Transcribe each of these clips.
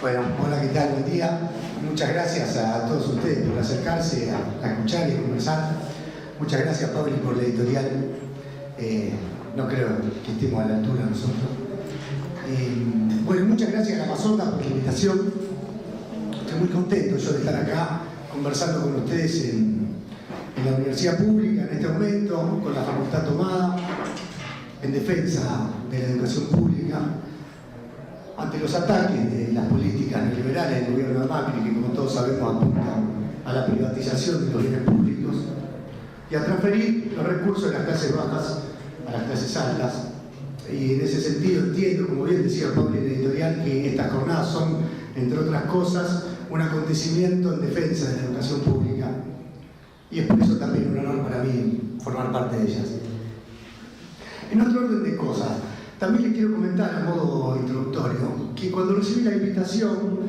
Bueno, hola, ¿qué tal? Buen día. Muchas gracias a todos ustedes por acercarse a escuchar y a conversar. Muchas gracias, Pablo, por la editorial. No creo que estemos a la altura nosotros. Bueno, muchas gracias a la Mazota por la invitación. Estoy muy contento yo de estar acá conversando con ustedes en la universidad pública en este momento, con la facultad tomada, en defensa de la educación pública, ante los ataques de las políticas neoliberales del gobierno de Macri, que como todos sabemos apuntan a la privatización de los bienes públicos y a transferir los recursos de las clases bajas a las clases altas. Y en ese sentido entiendo, como bien decía Pablo en la editorial, que estas jornadas son, entre otras cosas, un acontecimiento en defensa de la educación pública. Y es por eso también un honor para mí formar parte de ellas. En otro orden de cosas, también les quiero comentar a modo introductorio que cuando recibí la invitación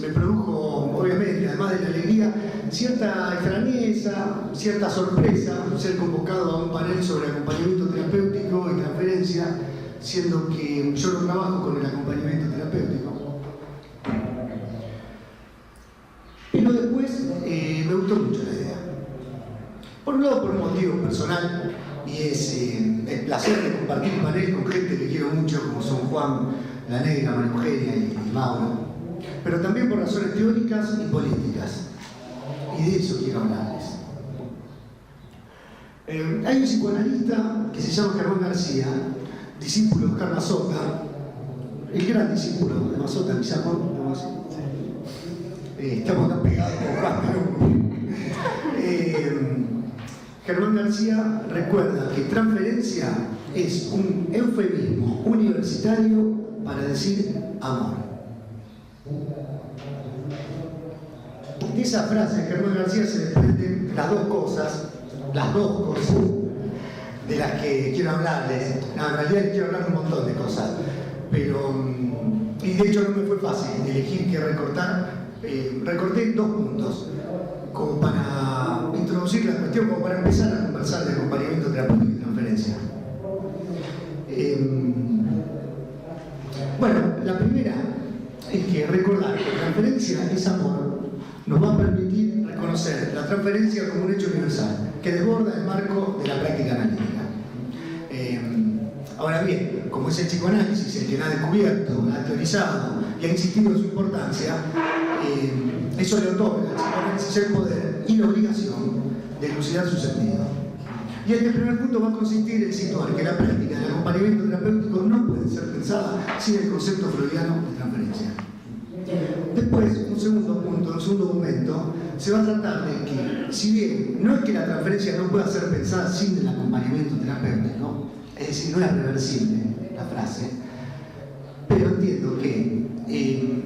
me produjo, obviamente, además de la alegría, cierta extrañeza, cierta sorpresa ser convocado a un panel sobre acompañamiento terapéutico y transferencia, siendo que yo no trabajo con el acompañamiento terapéutico. Pero después me gustó mucho la idea. Por un lado, por un motivo personal, y es el placer de compartir un panel con gente que quiero mucho, como son Juan, La Negra, María Eugenia y Mauro, pero también por razones teóricas y políticas. Y de eso quiero hablarles. Hay un psicoanalista que se llama Germán García, discípulo de Oscar Mazota, el gran discípulo de Mazota, quizá, ¿no? Estamos tan pegados con Juan, pero... Germán García recuerda que transferencia es un eufemismo universitario para decir amor. De esa frase, Germán García se desprenden las dos cosas de las que quiero hablarles. No, en realidad quiero hablar de un montón de cosas, pero, y de hecho no me fue fácil elegir qué recortar. Recorté 2 puntos, como para introducir la cuestión, como para empezar a conversar de acompañamiento terapéutico y transferencia. Bueno, la primera es que recordar que transferencia es amor nos va a permitir reconocer la transferencia como un hecho universal que desborda el marco de la práctica analítica. Ahora bien, como es el psicoanálisis el que la ha descubierto, la ha teorizado y ha insistido en su importancia, eso le otorga al psicoanálisis el poder y la obligación de elucidar su sentido. Y este primer punto va a consistir en situar que la práctica del acompañamiento terapéutico no puede ser pensada sin el concepto freudiano de transferencia. Después, un segundo momento, se va a tratar de que, si bien no es que la transferencia no pueda ser pensada sin el acompañamiento terapéutico, es decir, no es reversible la frase, pero entiendo que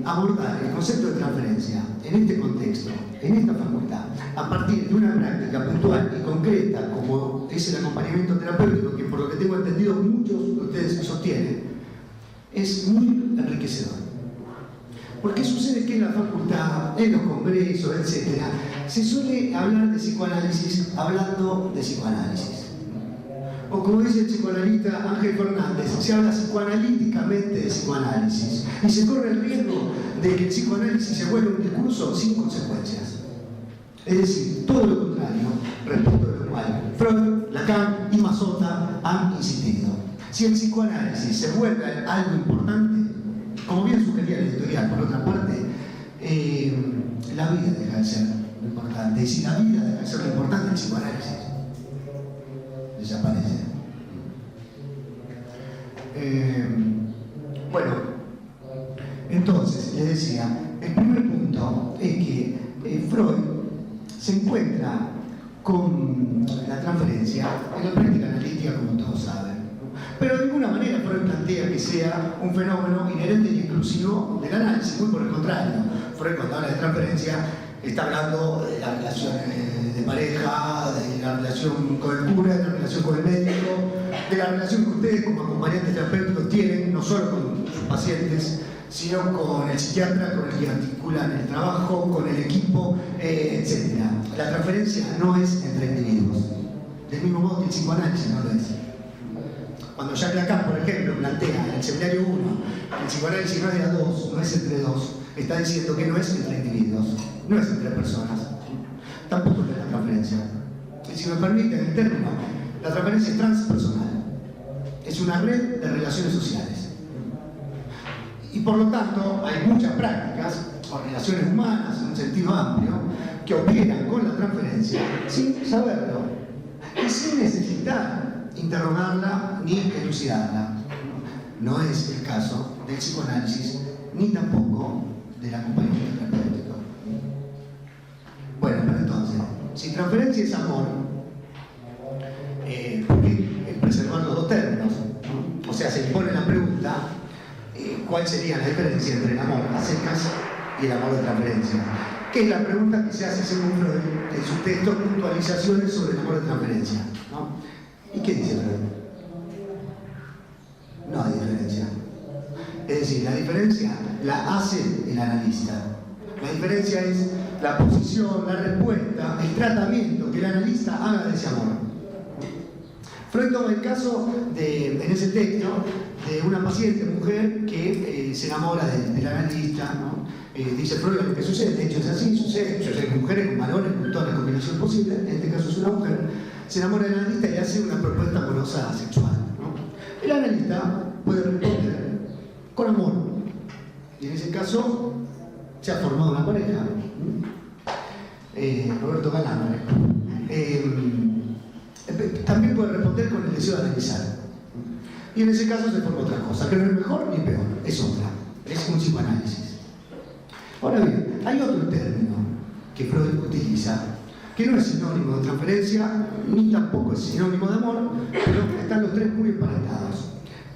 abordar el concepto de transferencia en este contexto, en esta facultad, a partir de una práctica puntual y concreta como es el acompañamiento terapéutico, que por lo que tengo entendido muchos de ustedes sostienen, es muy enriquecedor. Porque sucede que en la facultad, en los congresos, etc., se suele hablar de psicoanálisis hablando de psicoanálisis. O como dice el psicoanalista Ángel Fernández, se habla psicoanalíticamente de psicoanálisis y se corre el riesgo de que el psicoanálisis se vuelva un discurso sin consecuencias. Es decir, todo lo contrario, respecto de lo cual Freud, Lacan y Mazota han insistido. Si el psicoanálisis se vuelve algo importante, como bien sugería la editorial, por otra parte, la vida deja de ser lo importante. Y si la vida deja de ser lo importante, el psicoanálisis desaparece. Bueno, entonces, les decía, el primer punto es que Freud se encuentra con la transferencia en la práctica analítica, como todos saben. Pero de ninguna manera Freud plantea que sea un fenómeno inherente y exclusivo del análisis, muy por el contrario. Freud, cuando habla de transferencia, está hablando de la relación de pareja, de la relación con el cura, de la relación con el médico, de la relación que ustedes como acompañantes terapéuticos tienen, no solo con sus pacientes, sino con el psiquiatra, con el que articulan el trabajo, con el equipo, etc. La transferencia no es entre individuos, del mismo modo que el psicoanálisis no lo es. Cuando Jacques Lacan, por ejemplo, plantea en el seminario 1 que el psicoanálisis no es de a dos, no es entre dos, está diciendo que no es entre individuos, no es entre personas, tampoco es la transferencia. Y si me permiten el término, la transferencia es transpersonal, es una red de relaciones sociales. Y por lo tanto, hay muchas prácticas o relaciones humanas en un sentido amplio que operan con la transferencia sin saberlo y sin necesitar interrogarla ni elucidarla. No es el caso del psicoanálisis ni tampoco del acompañamiento terapéutico. Bueno, pero entonces, si transferencia es amor, preservar los dos términos, ¿no? O sea, se impone la pregunta, ¿cuál sería la diferencia entre el amor a secas y el amor de transferencia? Que es la pregunta que se hace según Freud en su texto Puntualizaciones sobre el amor de transferencia, ¿no? ¿Y qué dice Freud? No hay diferencia. Es decir, la diferencia la hace el analista. La diferencia es la posición, la respuesta, el tratamiento que el analista haga de ese amor. Freud toma el caso en ese texto de una paciente mujer que se enamora del analista, ¿no? Dice Freud lo que sucede, de hecho es así, sucede mujeres con valores, con toda la combinación posible, en este caso es una mujer, se enamora del analista y hace una propuesta amorosa sexual, ¿no? El analista puede responder con amor, y en ese caso se ha formado una pareja, Roberto Galán, también puede responder con el deseo de analizar. Y en ese caso se forma otra cosa, que no es mejor ni peor, es otra, es un psicoanálisis. Ahora bien, hay otro término que Freud utiliza, que no es sinónimo de transferencia, ni tampoco es sinónimo de amor, pero están los tres muy emparentados,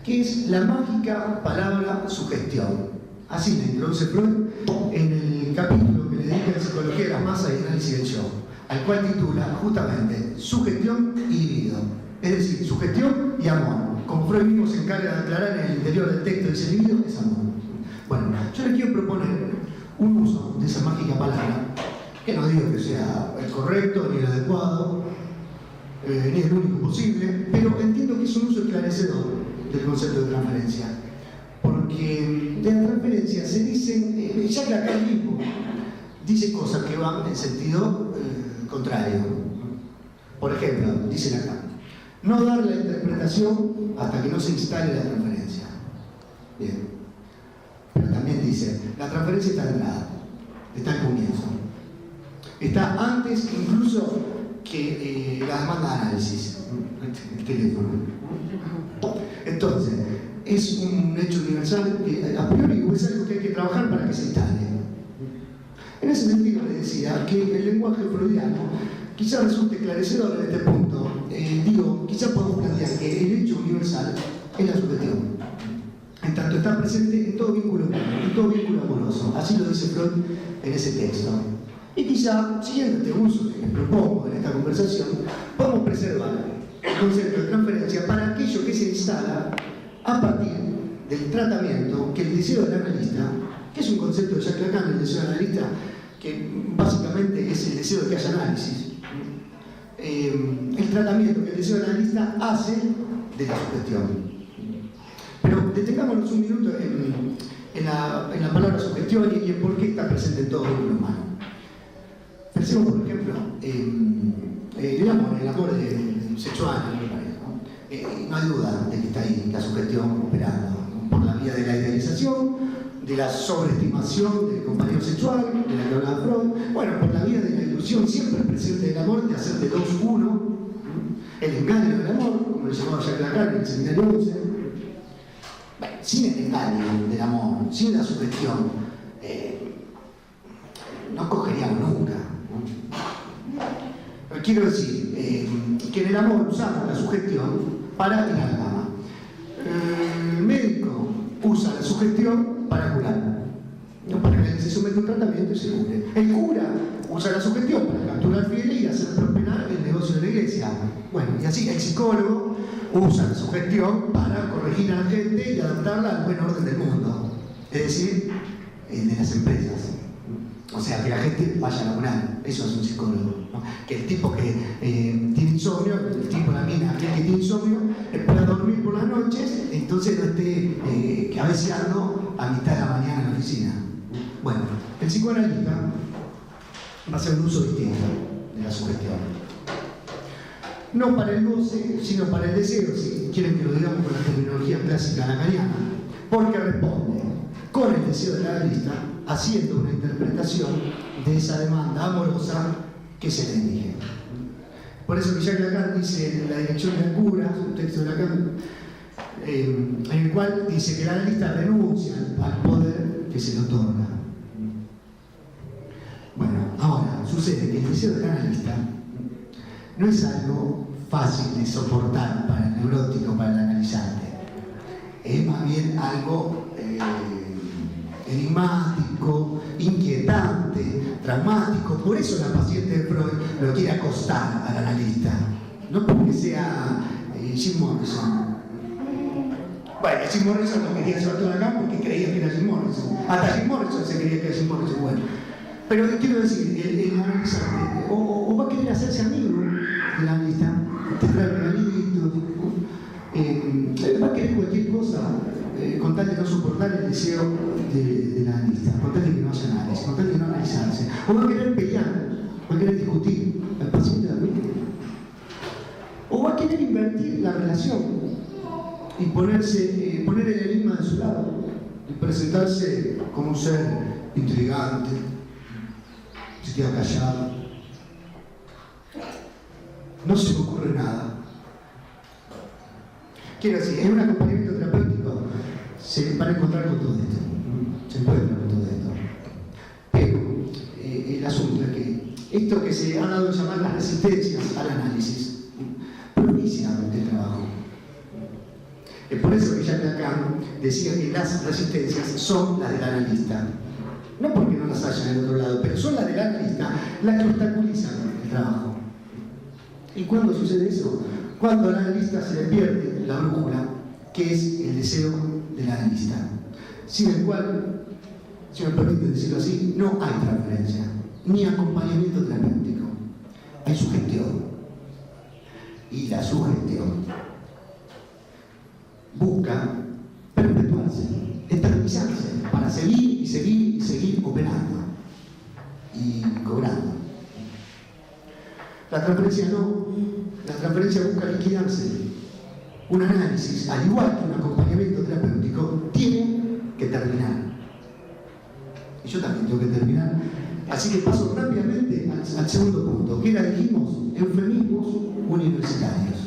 que es la mágica palabra sugestión. Así la introduce Freud en el capítulo que le dedica a Psicología de las Masas y Análisis del Yo, al cual titula justamente Sugestión y Libido, es decir, sugestión y amor. Como Freud mismo se encarga de aclarar en el interior del texto, dice libido es amor. Bueno, yo le quiero proponer un uso de esa mágica palabra, que no digo que sea el correcto, ni el adecuado, ni el único posible, pero entiendo que es un uso esclarecedor del concepto de transferencia. Porque de la transferencia se dicen, ya que acá mismo dice cosas que van en sentido contrario. Por ejemplo, dicen acá, no dar la interpretación hasta que no se instale la transferencia. Bien. Pero también dice, la transferencia está de entrada, está al comienzo. Está antes incluso que la demanda de análisis, el teléfono. Entonces, es un hecho universal que a priori es algo que hay que trabajar para que se instale. En ese sentido le decía que el lenguaje freudiano quizá resulte esclarecedor en este punto. Quizá podemos plantear que el hecho universal es la sugestión. En tanto está presente en todo vínculo humano, en todo vínculo amoroso. Así lo dice Freud en ese texto. Y quizá, siguiendo este uso que les propongo en esta conversación, podemos preservar el concepto de transferencia para aquello que se instala a partir del tratamiento que el deseo del analista, que es un concepto de Jacques Lacan, el deseo del analista, que básicamente es el deseo de que haya análisis, el tratamiento que el deseo del analista hace de la sugestión. Pero detengámonos un minuto en la palabra sugestión y en por qué está presente en todo el mundo humano. Pensemos, por ejemplo, el amor sexual, ¿no? No hay duda de que está ahí la sugestión operando, ¿no? Por la vía de la idealización, de la sobreestimación del compañero sexual, de la que hablaba Freud, bueno, por la vía de la ilusión siempre presente del amor, de hacer de dos uno, el engaño del amor, como lo llamaba Jacques Lacan en el seminario 11. Bueno, sin el engaño del amor, sin la sugestión, no cogeríamos nunca, ¿no? Quiero decir que en el amor usamos la sugestión para ir a la cama. El médico usa la sugestión para curar, no para que se someta a un tratamiento y se cure. El cura usa la sugestión para capturar fieles y hacer prosperar el negocio de la iglesia. Bueno, y así el psicólogo usa la sugestión para corregir a la gente y adaptarla al buen orden del mundo, es decir, de las empresas. O sea, que la gente vaya a laburar, eso es un psicólogo, ¿no? Que el tipo que tiene insomnio, el tipo, la mina, que tiene insomnio, pueda dormir por la noche no esté cabeceando a mitad de la mañana en la oficina. Bueno, el psicoanalista va a hacer un uso distinto de la sugestión. No para el goce, sino para el deseo, si quieren que lo digamos con la terminología clásica lacaniana, porque responde con el deseo del analista, haciendo una interpretación de esa demanda amorosa que se le dirige. Por eso que Jacques Lacan dice en La dirección de la cura, un texto de Lacan, en el cual dice que el analista renuncia al poder que se le otorga. Bueno, ahora, sucede que el deseo del analista no es algo fácil de soportar para el neurótico, para el analizante. Es más bien algo enigmático, inquietante, dramático. Por eso la paciente de Freud lo quiere acostar al analista. No porque sea Jim Morrison. Bueno, Jim Morrison no quería llevar toda la cama porque creía que era Jim Morrison. Hasta Jim Morrison se creía que era Jim Morrison. Bueno, pero quiero decir, el analizante o va a querer hacerse amigo del analista, te trae regalitos, va a querer cualquier cosa con tal de no soportar el deseo del analista, con tal de que no haya análisis, con tal de no analizarse, o va a querer pelear, va a querer discutir al paciente también, o va a querer invertir la relación y poner el enigma de su lado y presentarse como un ser intrigante, se queda callado. No se me ocurre nada. Quiero decir, en un acompañamiento terapéutico se van a encontrar con todo esto. Se encuentran con todo esto. Pero el asunto es que esto que se ha dado a llamar las resistencias al análisis propicia el trabajo. Es por eso que Jacques Lacan decía que las resistencias son las del analista. No porque no las haya en el otro lado, pero son las del analista las que obstaculizan el trabajo. ¿Y cuándo sucede eso? Cuando al analista se le pierde la brújula, que es el deseo del analista, sin el cual, si me permiten decirlo así, no hay transferencia, ni acompañamiento terapéutico. Hay sugestión. Y la sugestión busca perpetuarse, eternizarse, para seguir y seguir y seguir operando y cobrando. La transferencia no. La transferencia busca liquidarse. Un análisis, al igual que un acompañamiento terapéutico, tiene que terminar. Y yo también tengo que terminar. Así que paso rápidamente al segundo punto, que era, dijimos, eufemismos universitarios.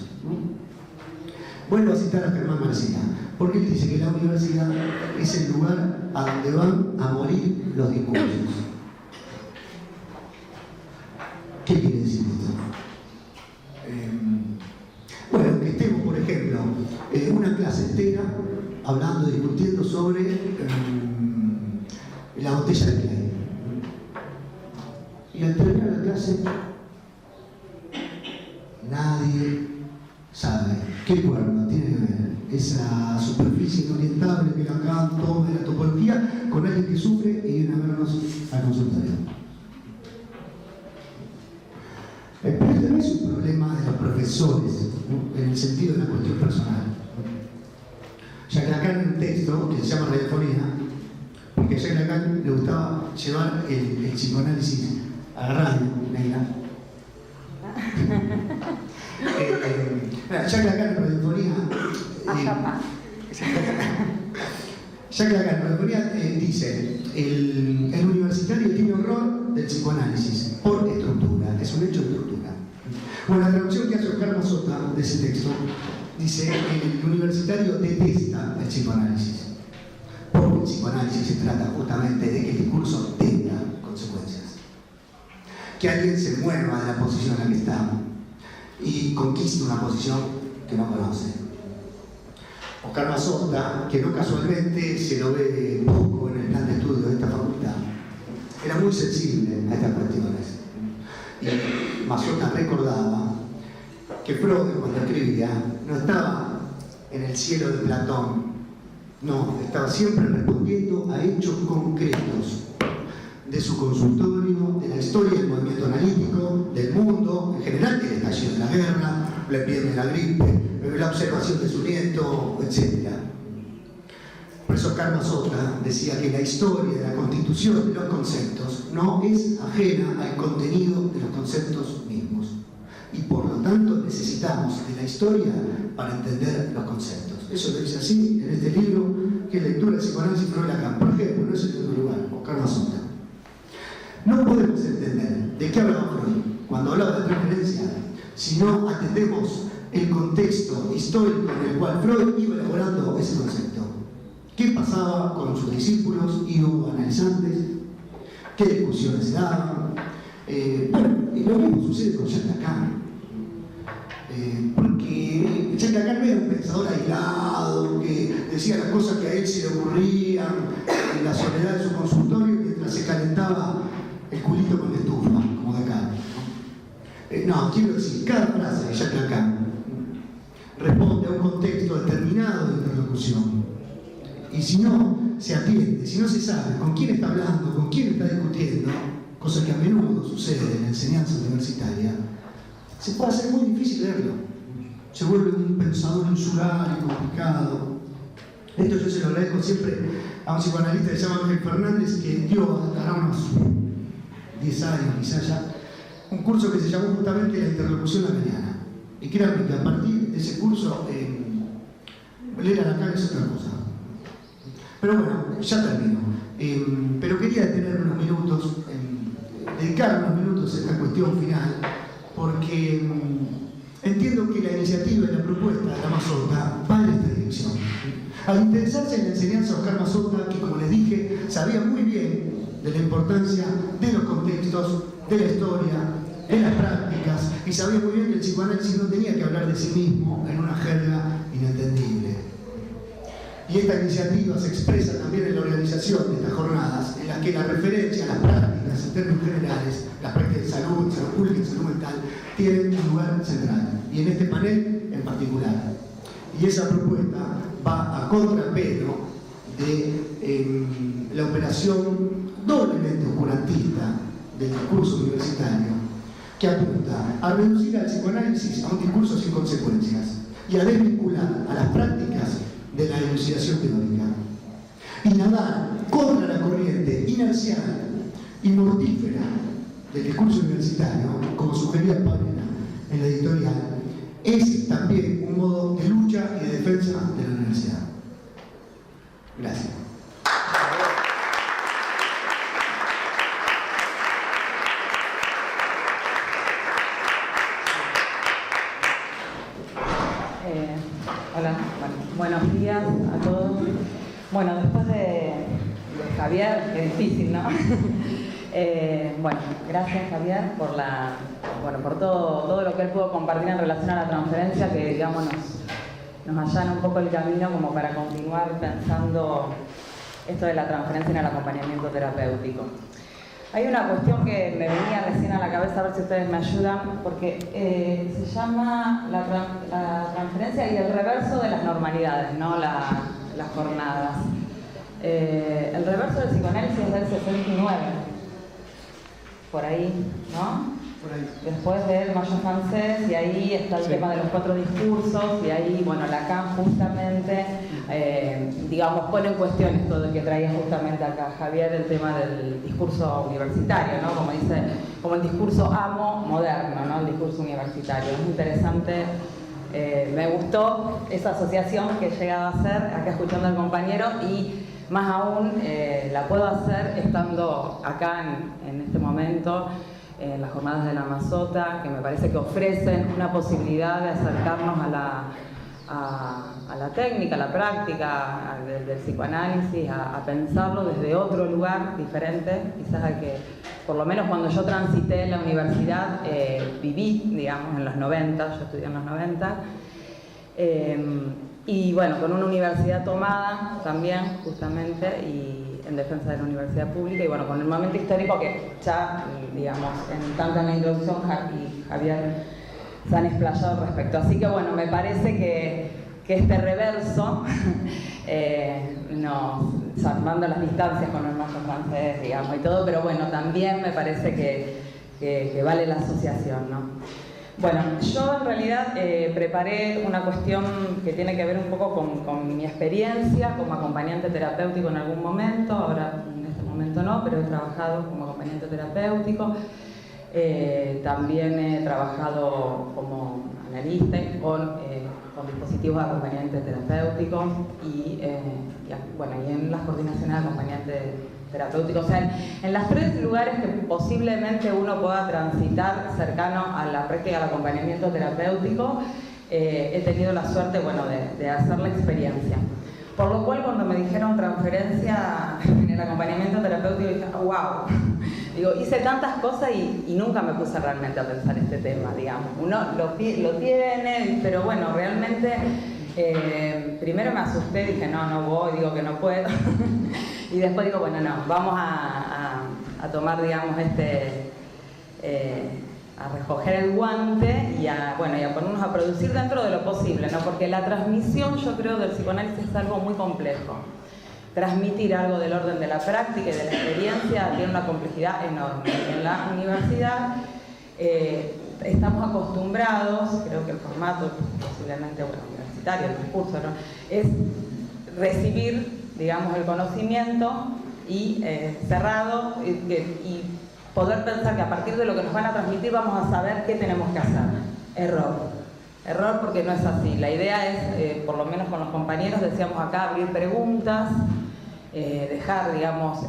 Vuelvo a citar a Germán Marcina, porque él dice que la universidad es el lugar a donde van a morir los discursos. ¿Qué quiere decir esto? Bueno, que estemos, por ejemplo, una clase entera hablando, discutiendo sobre la botella de Klein. Y al terminar la clase, nadie sabe qué cuerno tiene que ver esa superficie inorientable que Lacan toma de la topología con alguien que sufre y viene a vernos al consultorio. Pero este no es un problema de los profesores, ¿no? En el sentido de la cuestión personal. Jacques Lacan en un texto que se llama Radiofonía, porque a Jacques Lacan le gustaba llevar el psicoanálisis a la radio negra. Jacques Lacan en Radiofonía Jacques Lacan en Radiofonía dice el universitario tiene horror del psicoanálisis por estructura, es un hecho de estructura. Bueno, la traducción que hace Oscar Mazota de ese texto dice que el universitario detesta el psicoanálisis, porque el psicoanálisis se trata justamente de que el discurso tenga consecuencias, que alguien se mueva de la posición en la que está y conquiste una posición que no conoce. Oscar Mazota, que no casualmente se lo ve poco en el plan de estudio de esta facultad, era muy sensible a estas cuestiones. Y Mazota recordaba que Freud, cuando escribía, no estaba en el cielo de Platón, no, estaba siempre respondiendo a hechos concretos de su consultorio, de la historia del movimiento analítico, del mundo, en general, el estallido de la guerra, la epidemia de la gripe, la observación de su nieto, etc. eso Karma Sutra decía que la historia de la constitución de los conceptos no es ajena al contenido de los conceptos mismos. Y por lo tanto necesitamos de la historia para entender los conceptos. Eso lo dice así en este libro, que es Lectura del Psicoanálisis Freud-Lacan. ¿Por qué? Porque no es en otro lugar, o Karma Sutra. No podemos entender de qué hablaba Freud cuando hablaba de transferencia si no atendemos el contexto histórico en el cual Freud iba elaborando ese concepto. ¿Qué pasaba con sus discípulos y o analizantes? ¿Qué discusiones se daban? Y lo mismo sucede con Jacques Lacan. Porque Jacques Lacan no era un pensador aislado que decía las cosas que a él se le ocurrían en la soledad de su consultorio mientras se calentaba el culito con la estufa, como de acá. No, quiero decir, cada frase de Jacques Lacan responde a un contexto determinado de interlocución. Y si no se atiende, si no se sabe con quién está hablando, con quién está discutiendo, cosa que a menudo sucede en la enseñanza universitaria, se puede hacer muy difícil leerlo. Se vuelve un pensador insular y complicado. Esto yo se lo agradezco siempre a un psicoanalista que se llama Miguel Fernández, que dio hasta unos 10 años quizás ya, un curso que se llamó justamente La interlocución lacaniana. Y créanme que a partir de ese curso, leer a Lacan es otra cosa. Pero bueno, ya termino. Pero quería detener unos minutos, dedicar unos minutos a esta cuestión final, porque entiendo que la iniciativa y la propuesta de la Mazorca va en esta dirección. Al interesarse en la enseñanza de Oscar Mazorca, que como les dije, sabía muy bien de la importancia de los contextos, de la historia, de las prácticas, y sabía muy bien que el psicoanálisis no tenía que hablar de sí mismo en una jerga inentendible. Y esta iniciativa se expresa también en la organización de estas jornadas, en las que la referencia a las prácticas en términos generales, las prácticas de salud pública y salud mental, tienen un lugar central, y en este panel en particular. Y esa propuesta va a contrapelo de la operación doblemente oscurantista del discurso universitario, que apunta a reducir al psicoanálisis a un discurso sin consecuencias y a desvincular a las prácticas de la elucidación teórica, y nadar contra la corriente inercial y mortífera del discurso universitario, como sugería Paulina en la editorial, es también un modo de lucha y de defensa de la universidad. Gracias. Hola, buenos días a todos. Bueno, después de Javier, qué difícil, ¿no? Bueno, gracias Javier por todo lo que él pudo compartir en relación a la transferencia, que digamos nos allana un poco el camino como para continuar pensando esto de la transferencia en el acompañamiento terapéutico. Hay una cuestión que me venía recién a la cabeza, a ver si ustedes me ayudan, porque se llama la transferencia y el reverso de las normalidades, ¿no? Las jornadas. El reverso del psicoanálisis es del 69, por ahí, ¿no? Por ahí. Después de Mayo francés, y ahí está el tema de los 4 discursos, y ahí, bueno, Lacan justamente, digamos, pone en cuestión esto de que traía justamente acá Javier, el tema del discurso universitario, ¿no? Como dice, como el discurso amo moderno, ¿no? El discurso universitario. Es muy interesante, me gustó esa asociación que he llegado a hacer acá escuchando al compañero, y más aún la puedo hacer estando acá en este momento, en las jornadas de la Mazota, que me parece que ofrecen una posibilidad de acercarnos a la técnica, a la práctica del psicoanálisis, a pensarlo desde otro lugar diferente, quizás al que, por lo menos cuando yo transité en la universidad, viví, digamos, en los 90, yo estudié en los 90, y bueno, con una universidad tomada también, justamente, y en defensa de la universidad pública, y bueno, con el momento histórico que ya, digamos, tanto en la introducción y Javier se han explayado al respecto. Así que bueno, me parece que este reverso, salvando las distancias con el Mayo francés, digamos, y todo, pero bueno, también me parece que vale la asociación, ¿no? Bueno, yo en realidad preparé una cuestión que tiene que ver un poco con mi experiencia como acompañante terapéutico en algún momento, ahora en este momento no, pero he trabajado como acompañante terapéutico, también he trabajado como analista con dispositivos de acompañante terapéutico y en las coordinaciones de acompañante terapéutico, o sea, en los 3 lugares que posiblemente uno pueda transitar cercano a la práctica del acompañamiento terapéutico, he tenido la suerte, bueno, de hacer la experiencia. Por lo cual, cuando me dijeron transferencia en el acompañamiento terapéutico, dije, wow, digo, hice tantas cosas y nunca me puse realmente a pensar este tema, digamos. Uno lo tiene, pero bueno, realmente primero me asusté, dije, no voy, digo que no puedo. Y después digo, bueno, no, vamos a tomar, digamos, a recoger el guante y a ponernos a producir dentro de lo posible, ¿no? Porque la transmisión, yo creo, del psicoanálisis es algo muy complejo. Transmitir algo del orden de la práctica y de la experiencia tiene una complejidad enorme. En la universidad estamos acostumbrados, creo que el formato posiblemente universitario, el discurso, ¿no?, es recibir, digamos, el conocimiento y cerrado y poder pensar que a partir de lo que nos van a transmitir vamos a saber qué tenemos que hacer. Error porque no es así. La idea es, por lo menos con los compañeros decíamos acá, abrir preguntas, dejar, digamos,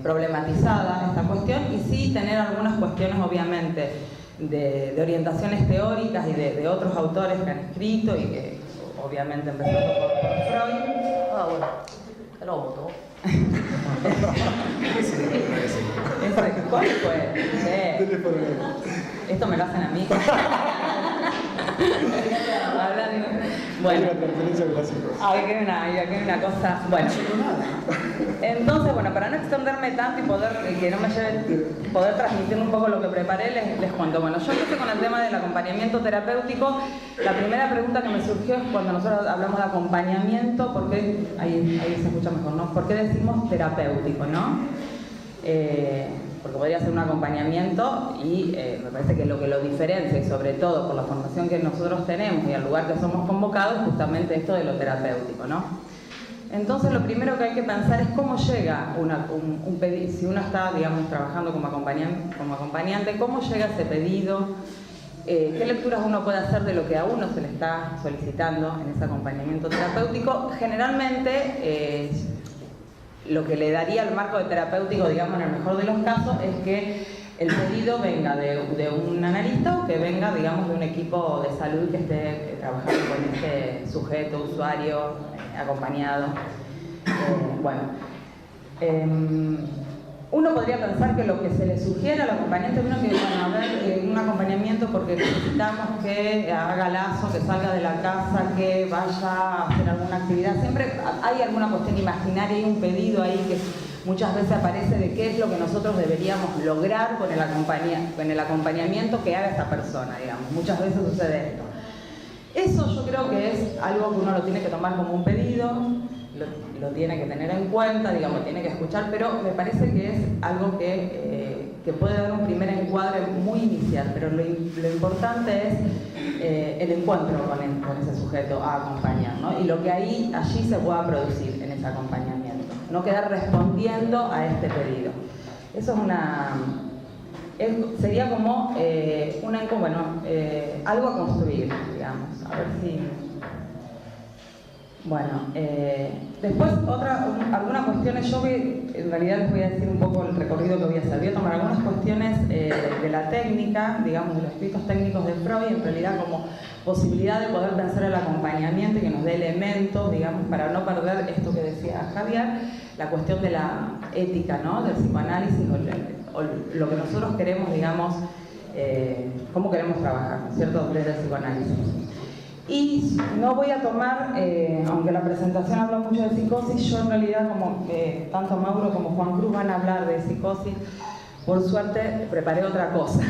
problematizada esta cuestión y sí tener algunas cuestiones obviamente de orientaciones teóricas y de otros autores que han escrito y que obviamente empezando por Freud. Ah, bueno. Lo voto. ¿Cuál fue? Esto me lo hacen a mí. Bueno, aquí hay una cosa. Bueno, entonces, para no extenderme tanto y que no me lleve, poder transmitir un poco lo que preparé, les cuento. Bueno, yo empecé con el tema del acompañamiento terapéutico. La primera pregunta que me surgió es cuando nosotros hablamos de acompañamiento, ¿por qué? Ahí se escucha mejor, ¿no? ¿Por qué decimos terapéutico, no? Porque podría ser un acompañamiento y me parece que lo diferencia, y sobre todo por la formación que nosotros tenemos y al lugar que somos convocados, es justamente esto de lo terapéutico, ¿no? Entonces lo primero que hay que pensar es cómo llega un pedido, si uno está, digamos, trabajando como acompañante, cómo llega ese pedido, qué lecturas uno puede hacer de lo que a uno se le está solicitando en ese acompañamiento terapéutico. Generalmente, lo que le daría el marco de terapéutico, digamos, en el mejor de los casos, es que el pedido venga de un analista o que venga, digamos, de un equipo de salud que esté trabajando con este sujeto, usuario, acompañado. Uno podría pensar que lo que se le sugiere al acompañante, un acompañamiento porque necesitamos que haga lazo, que salga de la casa, que vaya a hacer alguna actividad. Siempre hay alguna cuestión imaginaria y un pedido ahí que muchas veces aparece de qué es lo que nosotros deberíamos lograr con el acompañamiento que haga esta persona, digamos. Muchas veces sucede esto. Eso yo creo que es algo que uno lo tiene que tomar como un pedido, lo tiene que tener en cuenta, digamos, tiene que escuchar, pero me parece que es algo que puede dar un primer encuadre muy inicial, pero lo importante es el encuentro con ese sujeto a acompañar, ¿no? Y lo que allí se pueda producir en ese acompañamiento, no quedar respondiendo a este pedido. Eso sería como algo a construir, digamos, a ver si... Después algunas cuestiones, en realidad les voy a decir un poco el recorrido que voy a hacer. Voy a tomar algunas cuestiones de la técnica, digamos, de los escritos técnicos de Freud, en realidad como posibilidad de poder pensar el acompañamiento y que nos dé elementos, digamos, para no perder esto que decía Javier, la cuestión de la ética, ¿no?, del psicoanálisis o lo que nosotros queremos, digamos, cómo queremos trabajar, ¿no es cierto?, desde el psicoanálisis. Y no voy a tomar, aunque la presentación habla mucho de psicosis, yo en realidad, como tanto Mauro como Juan Cruz van a hablar de psicosis, por suerte preparé otra cosa.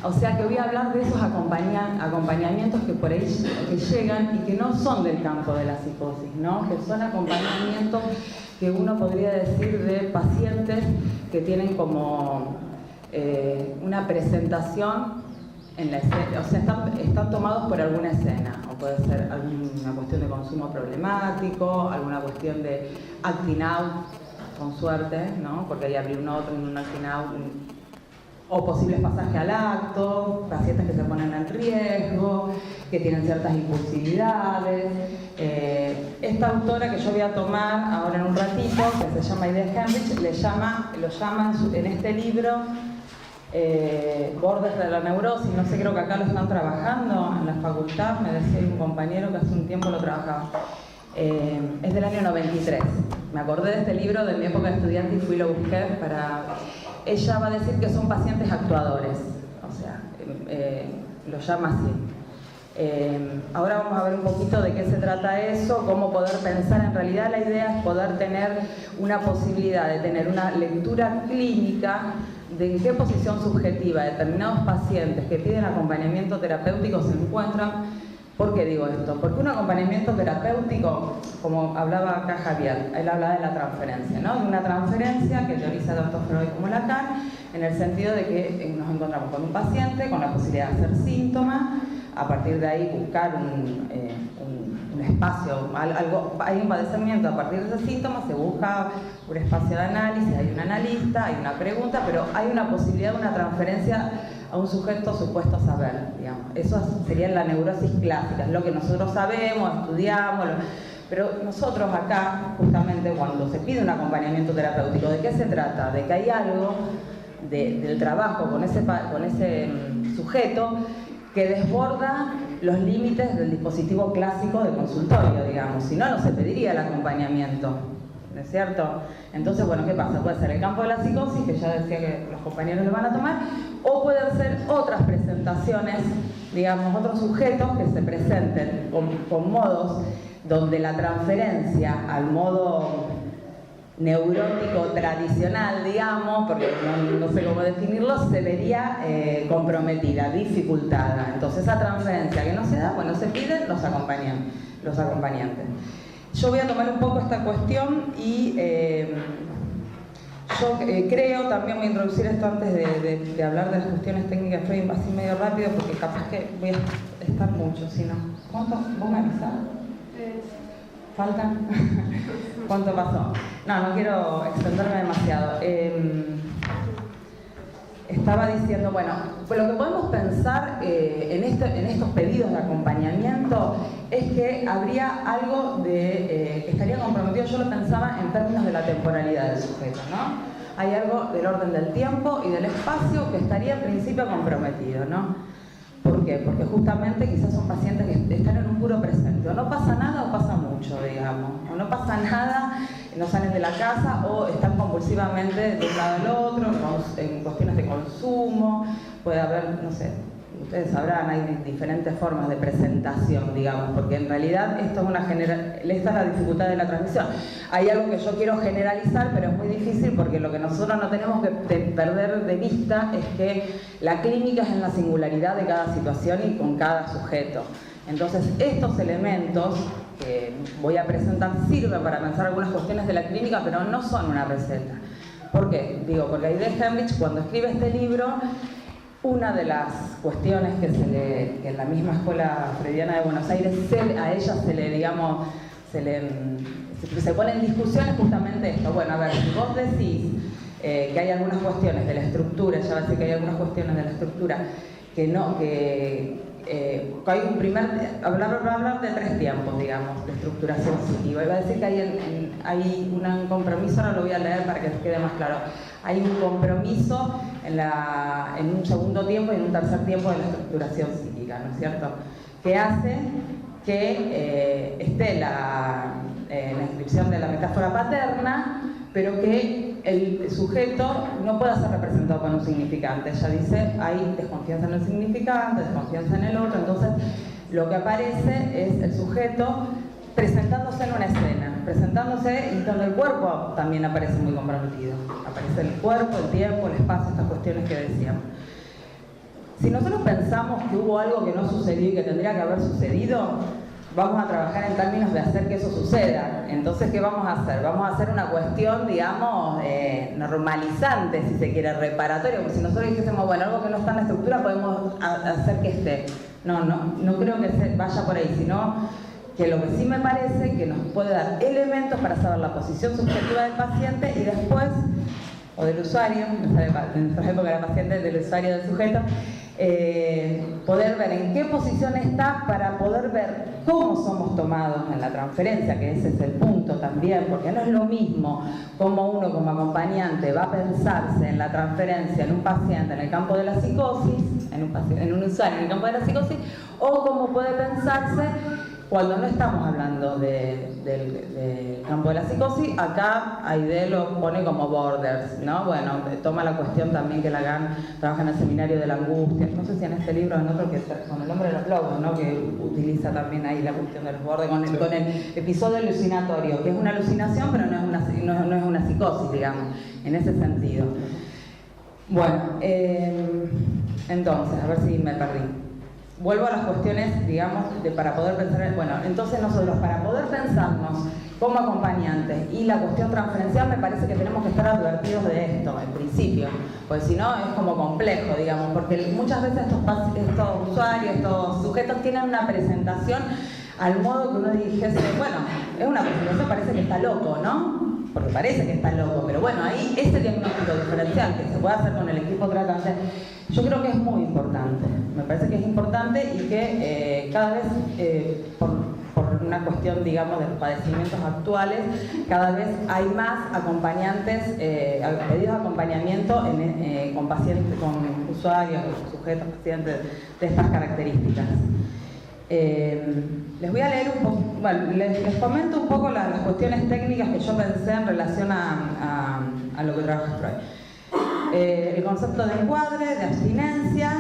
O sea que voy a hablar de esos acompañamientos que por ahí que llegan y que no son del campo de la psicosis, ¿no? Que son acompañamientos que uno podría decir de pacientes que tienen como una presentación en la escena, o sea, están tomados por alguna escena, o puede ser alguna cuestión de consumo problemático, alguna cuestión de acting out, con suerte, ¿no? Porque ahí abrir un otro en un acting out, o posibles pasajes al acto, pacientes que se ponen en riesgo, que tienen ciertas impulsividades. Esta autora que yo voy a tomar ahora en un ratito, que se llama Idea Henrich, lo llama en este libro Bordes de la neurosis. No sé, creo que acá lo están trabajando en la facultad, me decía un compañero que hace un tiempo lo trabajaba. Es del año 93. Me acordé de este libro de mi época de estudiante y fui y lo busqué para... Ella va a decir que son pacientes actuadores, o sea, lo llama así. Ahora vamos a ver un poquito de qué se trata eso, cómo poder pensar. En realidad la idea es poder tener una posibilidad de tener una lectura clínica de en qué posición subjetiva determinados pacientes que piden acompañamiento terapéutico se encuentran. ¿Por qué digo esto? Porque un acompañamiento terapéutico, como hablaba acá Javier, él habla de la transferencia, ¿no? De una transferencia que teoriza tanto Freud como Lacan, en el sentido de que nos encontramos con un paciente con la posibilidad de hacer síntomas, a partir de ahí buscar un espacio, hay un padecimiento, a partir de ese síntoma se busca un espacio de análisis, hay un analista, hay una pregunta, pero hay una posibilidad de una transferencia a un sujeto supuesto a saber, digamos. Eso sería la neurosis clásica, es lo que nosotros sabemos, estudiamos, pero nosotros acá, justamente cuando se pide un acompañamiento terapéutico, ¿de qué se trata? De que hay algo del trabajo con ese sujeto que desborda los límites del dispositivo clásico de consultorio, digamos, si no, no se pediría el acompañamiento, ¿no es cierto? Entonces, bueno, ¿qué pasa? Puede ser el campo de la psicosis, que ya decía que los compañeros lo van a tomar, o pueden ser otras presentaciones, digamos, otros sujetos que se presenten con modos donde la transferencia al modo neurótico tradicional, digamos, porque no sé cómo definirlo, se vería comprometida, dificultada. Entonces esa transferencia que no se da, bueno, se piden los acompañantes. Yo voy a tomar un poco esta cuestión y yo creo, también voy a introducir esto antes de hablar de las cuestiones técnicas de Freud, así medio rápido, porque capaz que voy a estar mucho, si no. ¿Cuánto? ¿Vos me avisás? ¿Faltan? ¿Cuánto pasó? No quiero extenderme demasiado. Estaba diciendo, bueno, pues lo que podemos pensar en estos pedidos de acompañamiento es que habría algo que estaría comprometido. Yo lo pensaba en términos de la temporalidad del sujeto, ¿no? Hay algo del orden del tiempo y del espacio que estaría en principio comprometido, ¿no? ¿Por qué? Porque justamente quizás son pacientes que están en un puro presente. O no pasa nada o pasa mucho, digamos. O no pasa nada, no salen de la casa, o están compulsivamente de un lado al otro, en cuestiones de consumo. Puede haber, no sé, ustedes sabrán, hay diferentes formas de presentación, digamos, porque en realidad esta es la dificultad de la transmisión. Hay algo que yo quiero generalizar, pero es muy difícil porque lo que nosotros no tenemos que perder de vista es que la clínica es en la singularidad de cada situación y con cada sujeto. Entonces, estos elementos que voy a presentar sirven para pensar algunas cuestiones de la clínica, pero no son una receta. ¿Por qué? Digo, porque Idea Henrich, cuando escribe este libro, una de las cuestiones que en la misma escuela freudiana de Buenos Aires a ella se pone en discusión es justamente esto. Bueno, a ver, si vos decís que hay algunas cuestiones de la estructura, ya va a decir que hay algunas cuestiones de la estructura hay un hablar de 3 tiempos, digamos, de estructuración psíquica. Iba a decir que hay un compromiso, ahora lo voy a leer para que quede más claro. Hay un compromiso en un segundo tiempo y en un tercer tiempo de la estructuración psíquica, ¿no es cierto? Que hace que esté la inscripción de la metáfora paterna, pero que el sujeto no pueda ser representado con un significante. Ella dice, hay desconfianza en el significante, desconfianza en el otro, entonces lo que aparece es el sujeto presentándose en una escena, presentándose y donde el cuerpo también aparece muy comprometido. Aparece el cuerpo, el tiempo, el espacio, estas cuestiones que decíamos. Si nosotros pensamos que hubo algo que no sucedió y que tendría que haber sucedido, vamos a trabajar en términos de hacer que eso suceda. Entonces, ¿qué vamos a hacer? Vamos a hacer una cuestión, digamos, normalizante, si se quiere, reparatoria, como si nosotros dijésemos, bueno, algo que no está en la estructura podemos hacer que esté. No creo que se vaya por ahí, sino que lo que sí me parece que nos puede dar elementos para saber la posición subjetiva del paciente y después, o del usuario, en nuestra época era paciente, del usuario, del sujeto, poder ver en qué posición está para poder ver cómo somos tomados en la transferencia, que ese es el punto también, porque no es lo mismo cómo uno como acompañante va a pensarse en la transferencia en un paciente en el campo de la psicosis, en un usuario en el campo de la psicosis, o cómo puede pensarse cuando no estamos hablando del campo de la psicosis. Acá Aide lo pone como borders, ¿no? Bueno, toma la cuestión también que Lacan trabaja en el seminario de la angustia, no sé si en este libro o en otro, que es con el hombre de los lobos, ¿no? Que utiliza también ahí la cuestión de los bordes, con el episodio alucinatorio, que es una alucinación, pero no es una psicosis, digamos, en ese sentido. Bueno, entonces, a ver si me perdí. Vuelvo a las cuestiones, digamos, para poder pensar, bueno, entonces nosotros para poder pensarnos como acompañantes y la cuestión transferencial, me parece que tenemos que estar advertidos de esto, en principio, pues si no es como complejo, digamos, porque muchas veces estos usuarios, estos sujetos tienen una presentación al modo que uno dijese, bueno, es una presentación, parece que está loco, ¿no? Porque parece que está loco, pero bueno, ahí ese diagnóstico diferencial que se puede hacer con el equipo tratante, yo creo que es muy importante. Me parece que es importante y que cada vez, por una cuestión, digamos, de los padecimientos actuales, cada vez hay más acompañantes, pedidos de acompañamiento con pacientes, con usuarios, sujetos, pacientes de estas características. Les voy a leer un poco, bueno, les comento un poco las cuestiones técnicas que yo pensé en relación a lo que trabaja Freud. El concepto de encuadre, de abstinencia,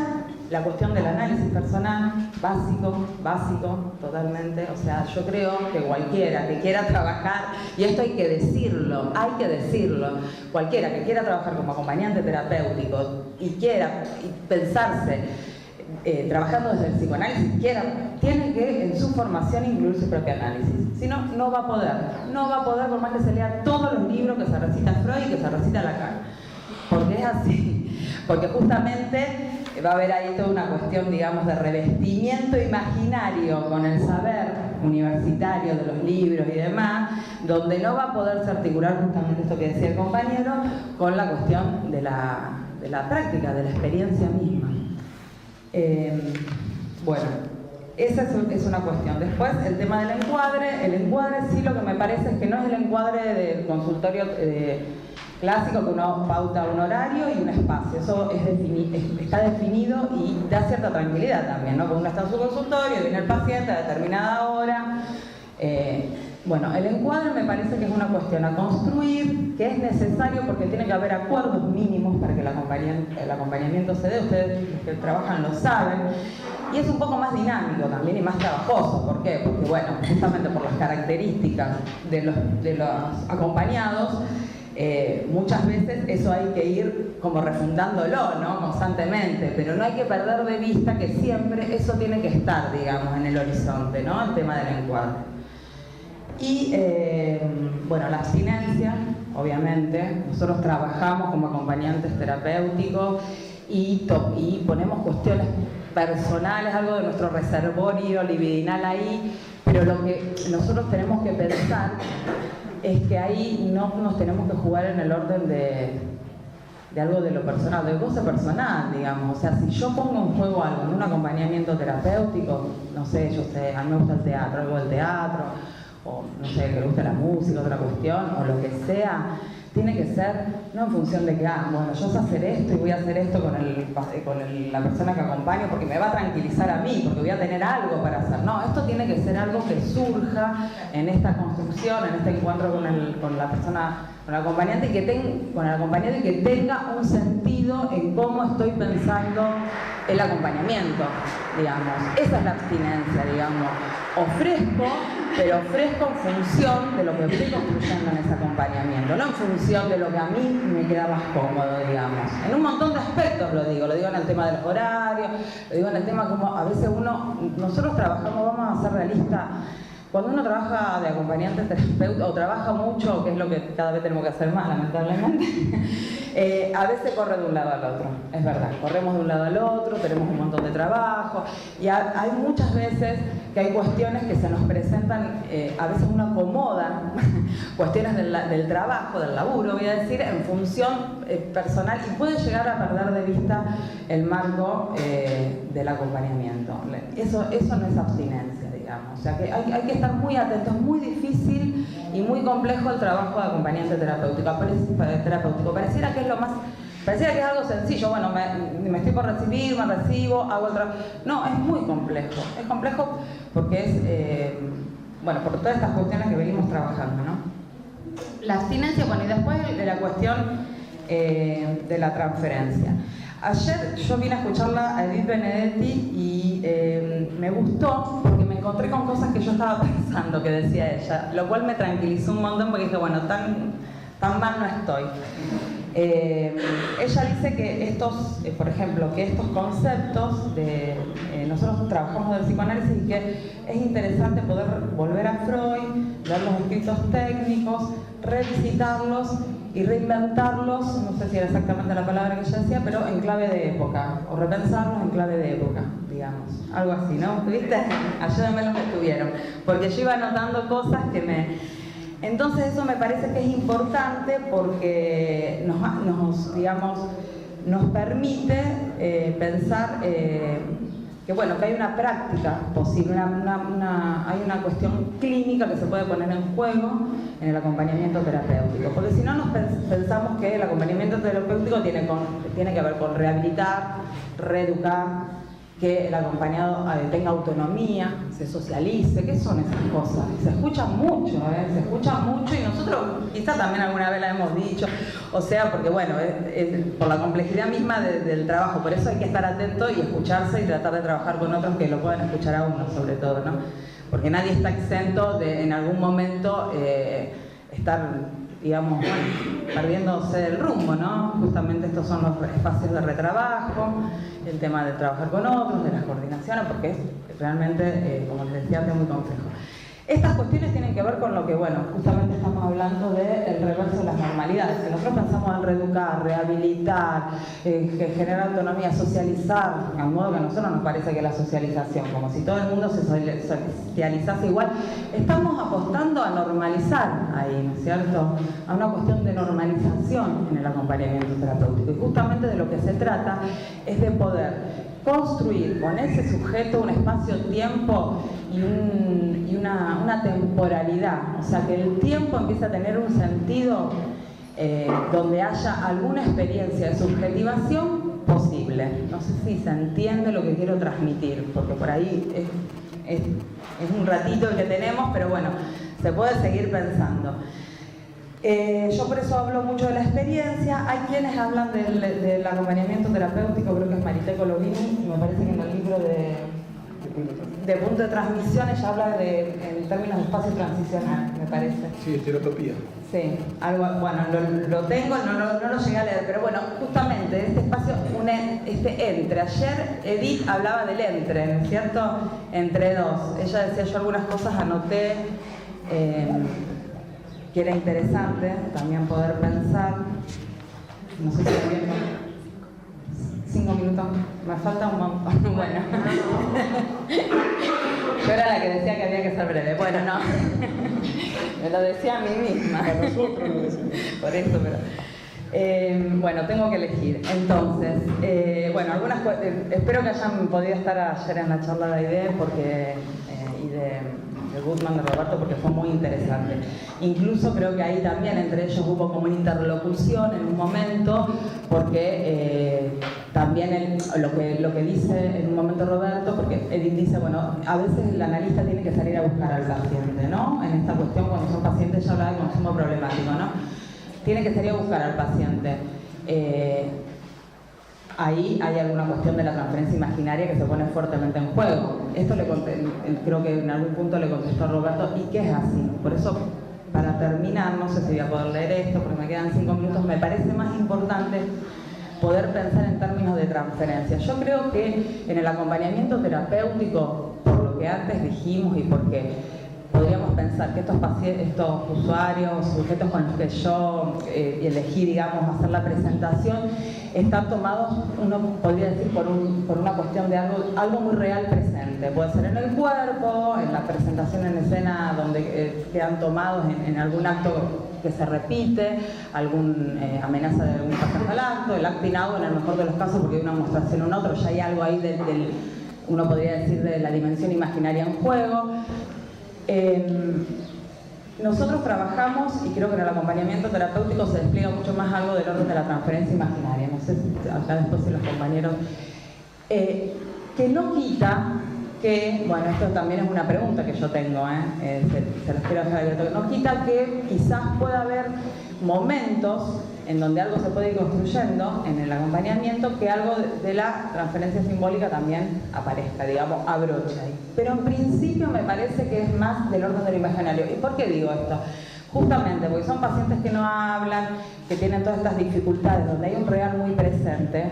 la cuestión del análisis personal, básico, totalmente. O sea, yo creo que cualquiera que quiera trabajar, y esto hay que decirlo, cualquiera que quiera trabajar como acompañante terapéutico y quiera pensarse trabajando desde el psicoanálisis, tiene que en su formación incluir su propio análisis. Si no, no va a poder por más que se lea todos los libros que se recita Freud y que se recita Lacan. Porque es así, porque justamente va a haber ahí toda una cuestión, digamos, de revestimiento imaginario con el saber universitario de los libros y demás, donde no va a poderse articular justamente esto que decía el compañero con la cuestión de la práctica, de la experiencia misma. Bueno, esa es una cuestión. Después, el tema del encuadre. El encuadre sí, lo que me parece es que no es el encuadre del consultorio clásico, que uno pauta un horario y un espacio. Eso está definido y da cierta tranquilidad también, ¿no? Porque uno está en su consultorio, viene el paciente a determinada hora. Bueno, el encuadre me parece que es una cuestión a construir, que es necesario porque tiene que haber acuerdos mínimos para que el acompañamiento se dé. Ustedes que trabajan lo saben. Y es un poco más dinámico también y más trabajoso. ¿Por qué? Porque, bueno, justamente por las características de los acompañados, muchas veces eso hay que ir como refundándolo, ¿no? Constantemente, pero no hay que perder de vista que siempre eso tiene que estar, digamos, en el horizonte, ¿no? El tema del encuadre. Y, bueno, la abstinencia, obviamente. Nosotros trabajamos como acompañantes terapéuticos y ponemos cuestiones personales, algo de nuestro reservorio libidinal ahí, pero lo que nosotros tenemos que pensar es que ahí no nos tenemos que jugar en el orden de algo de lo personal, del goce personal, digamos. O sea, si yo pongo en juego algo en un acompañamiento terapéutico, no sé, a mí me gusta el teatro, algo del teatro, o no sé, que le gusta la música, otra cuestión, o lo que sea, tiene que ser no en función de que, bueno, yo sé hacer esto y voy a hacer esto con la persona que acompaño porque me va a tranquilizar a mí, porque voy a tener algo para hacer. No, esto tiene que ser algo que surja en esta construcción, en este encuentro con la persona, con el acompañante, y que tenga un sentido en cómo estoy pensando el acompañamiento, digamos. Esa es la abstinencia, digamos. Ofrezco pero ofrezco en función de lo que estoy construyendo en ese acompañamiento, no en función de lo que a mí me queda más cómodo, digamos. En un montón de aspectos lo digo en el tema de los horarios, lo digo en el tema como a veces nosotros trabajamos, vamos a ser realistas, cuando uno trabaja de acompañante terapeuta o trabaja mucho, que es lo que cada vez tenemos que hacer más, lamentablemente, a veces corre de un lado al otro, es verdad, corremos de un lado al otro, tenemos un montón de trabajo y hay muchas veces que hay cuestiones que se nos presentan, a veces uno acomoda cuestiones del trabajo, del laburo, voy a decir, en función personal y puede llegar a perder de vista el marco del acompañamiento. Eso no es abstinencia, digamos. O sea que hay que estar muy atentos, es muy difícil y muy complejo el trabajo de acompañante terapéutico. Pareciera que es pareciera que es algo sencillo, bueno, me estoy por recibir, me recibo, hago otra. No, es muy complejo. Es complejo porque es, por todas estas cuestiones que venimos trabajando, ¿no? La abstinencia, y después de la cuestión de la transferencia. Ayer yo vine a escucharla a Edith Benedetti y me gustó porque me encontré con cosas que yo estaba pensando que decía ella, lo cual me tranquilizó un montón porque dije, bueno, tan mal no estoy. Ella dice que por ejemplo, que estos conceptos nosotros trabajamos del psicoanálisis y que es interesante poder volver a Freud, ver los escritos técnicos, revisitarlos y reinventarlos, no sé si era exactamente la palabra que ella decía, pero en clave de época, o repensarlos en clave de época, digamos, algo así, ¿no? ¿Viste? Ayúdenme los que estuvieron, porque yo iba anotando cosas que Entonces eso me parece que es importante porque nos permite pensar que hay una práctica posible, hay una cuestión clínica que se puede poner en juego en el acompañamiento terapéutico. Porque si no nos pensamos que el acompañamiento terapéutico tiene que ver con rehabilitar, reeducar, que el acompañado tenga autonomía, se socialice. ¿Qué son esas cosas? Se escuchan mucho, y nosotros quizá también alguna vez la hemos dicho, o sea, porque por la complejidad misma del trabajo, por eso hay que estar atento y escucharse y tratar de trabajar con otros que lo puedan escuchar a uno, sobre todo, ¿no? Porque nadie está exento de en algún momento estar, digamos, perdiéndose el rumbo, ¿no? Justamente estos son los espacios de retrabajo, el tema de trabajar con otros, de las coordinaciones, porque es realmente, como les decía antes, muy complejo. Estas cuestiones tienen que ver con lo que, justamente estamos hablando del reverso de las normalidades. Si nosotros pensamos en reeducar, rehabilitar, generar autonomía, socializar, a un modo que a nosotros nos parece que la socialización, como si todo el mundo se socializase igual, estamos apostando a normalizar ahí, ¿no es cierto? A una cuestión de normalización en el acompañamiento terapéutico. Y justamente de lo que se trata es de poder construir con ese sujeto un espacio-tiempo y una temporalidad, o sea, que el tiempo empiece a tener un sentido donde haya alguna experiencia de subjetivación posible. No sé si se entiende lo que quiero transmitir, porque por ahí es un ratito el que tenemos, pero bueno, se puede seguir pensando. Yo por eso hablo mucho de la experiencia. Hay quienes hablan del acompañamiento terapéutico, creo que es Marité Colovini, y me parece que en el libro de punto de transmisión ella habla en términos de espacio transicional, me parece. Sí, estereotopía. Sí, algo, lo tengo, no lo llegué a leer, pero justamente este espacio entre. Ayer Edith hablaba del entre, ¿no es cierto? Entre dos. Ella decía, yo algunas cosas anoté, que era interesante también poder pensar. No sé si bien. 5 minutos, me falta un montón. Bueno, yo era la que decía que había que ser breve. Bueno, no, me lo decía a mí misma. A nosotros lo decimos. Por eso, pero tengo que elegir. Entonces, algunas espero que hayan podido estar ayer en la charla de AIDE y de Gutman, de Roberto, porque fue muy interesante. Incluso creo que ahí también entre ellos hubo como una interlocución en un momento, porque también lo que dice en un momento Roberto, porque Edith dice, a veces el analista tiene que salir a buscar al paciente, ¿no? En esta cuestión, cuando son pacientes, ya hablaba de consumo problemático, ¿no? Tiene que salir a buscar al paciente. Ahí hay alguna cuestión de la transferencia imaginaria que se pone fuertemente en juego. esto creo que en algún punto le contestó a Roberto, y que es así. Por eso, para terminar, no sé si voy a poder leer esto, porque me quedan 5 minutos, me parece más importante poder pensar en términos de transferencia. Yo creo que en el acompañamiento terapéutico, por lo que antes dijimos y porque podríamos pensar que estos usuarios, sujetos con los que yo elegí, digamos, hacer la presentación, están tomados, uno podría decir, por una cuestión de algo muy real presente. Puede ser en el cuerpo, en la presentación en escena donde quedan tomados en algún acto que se repite, alguna amenaza de algún pasaje al acto, el acting out en el mejor de los casos, porque hay una mostración o un otro, ya hay algo ahí uno podría decir, de la dimensión imaginaria en juego. Nosotros trabajamos, y creo que en el acompañamiento terapéutico se despliega mucho más algo del orden de la transferencia imaginaria, no sé si acá después si los compañeros, que no quita que, bueno, esto también es una pregunta que yo tengo, se los quiero dejar abierto, no quita que quizás pueda haber momentos en donde algo se puede ir construyendo en el acompañamiento, que algo de la transferencia simbólica también aparezca, digamos, abroche ahí. Pero en principio me parece que es más del orden de lo imaginario. ¿Y por qué digo esto? Justamente porque son pacientes que no hablan, que tienen todas estas dificultades, donde hay un real muy presente.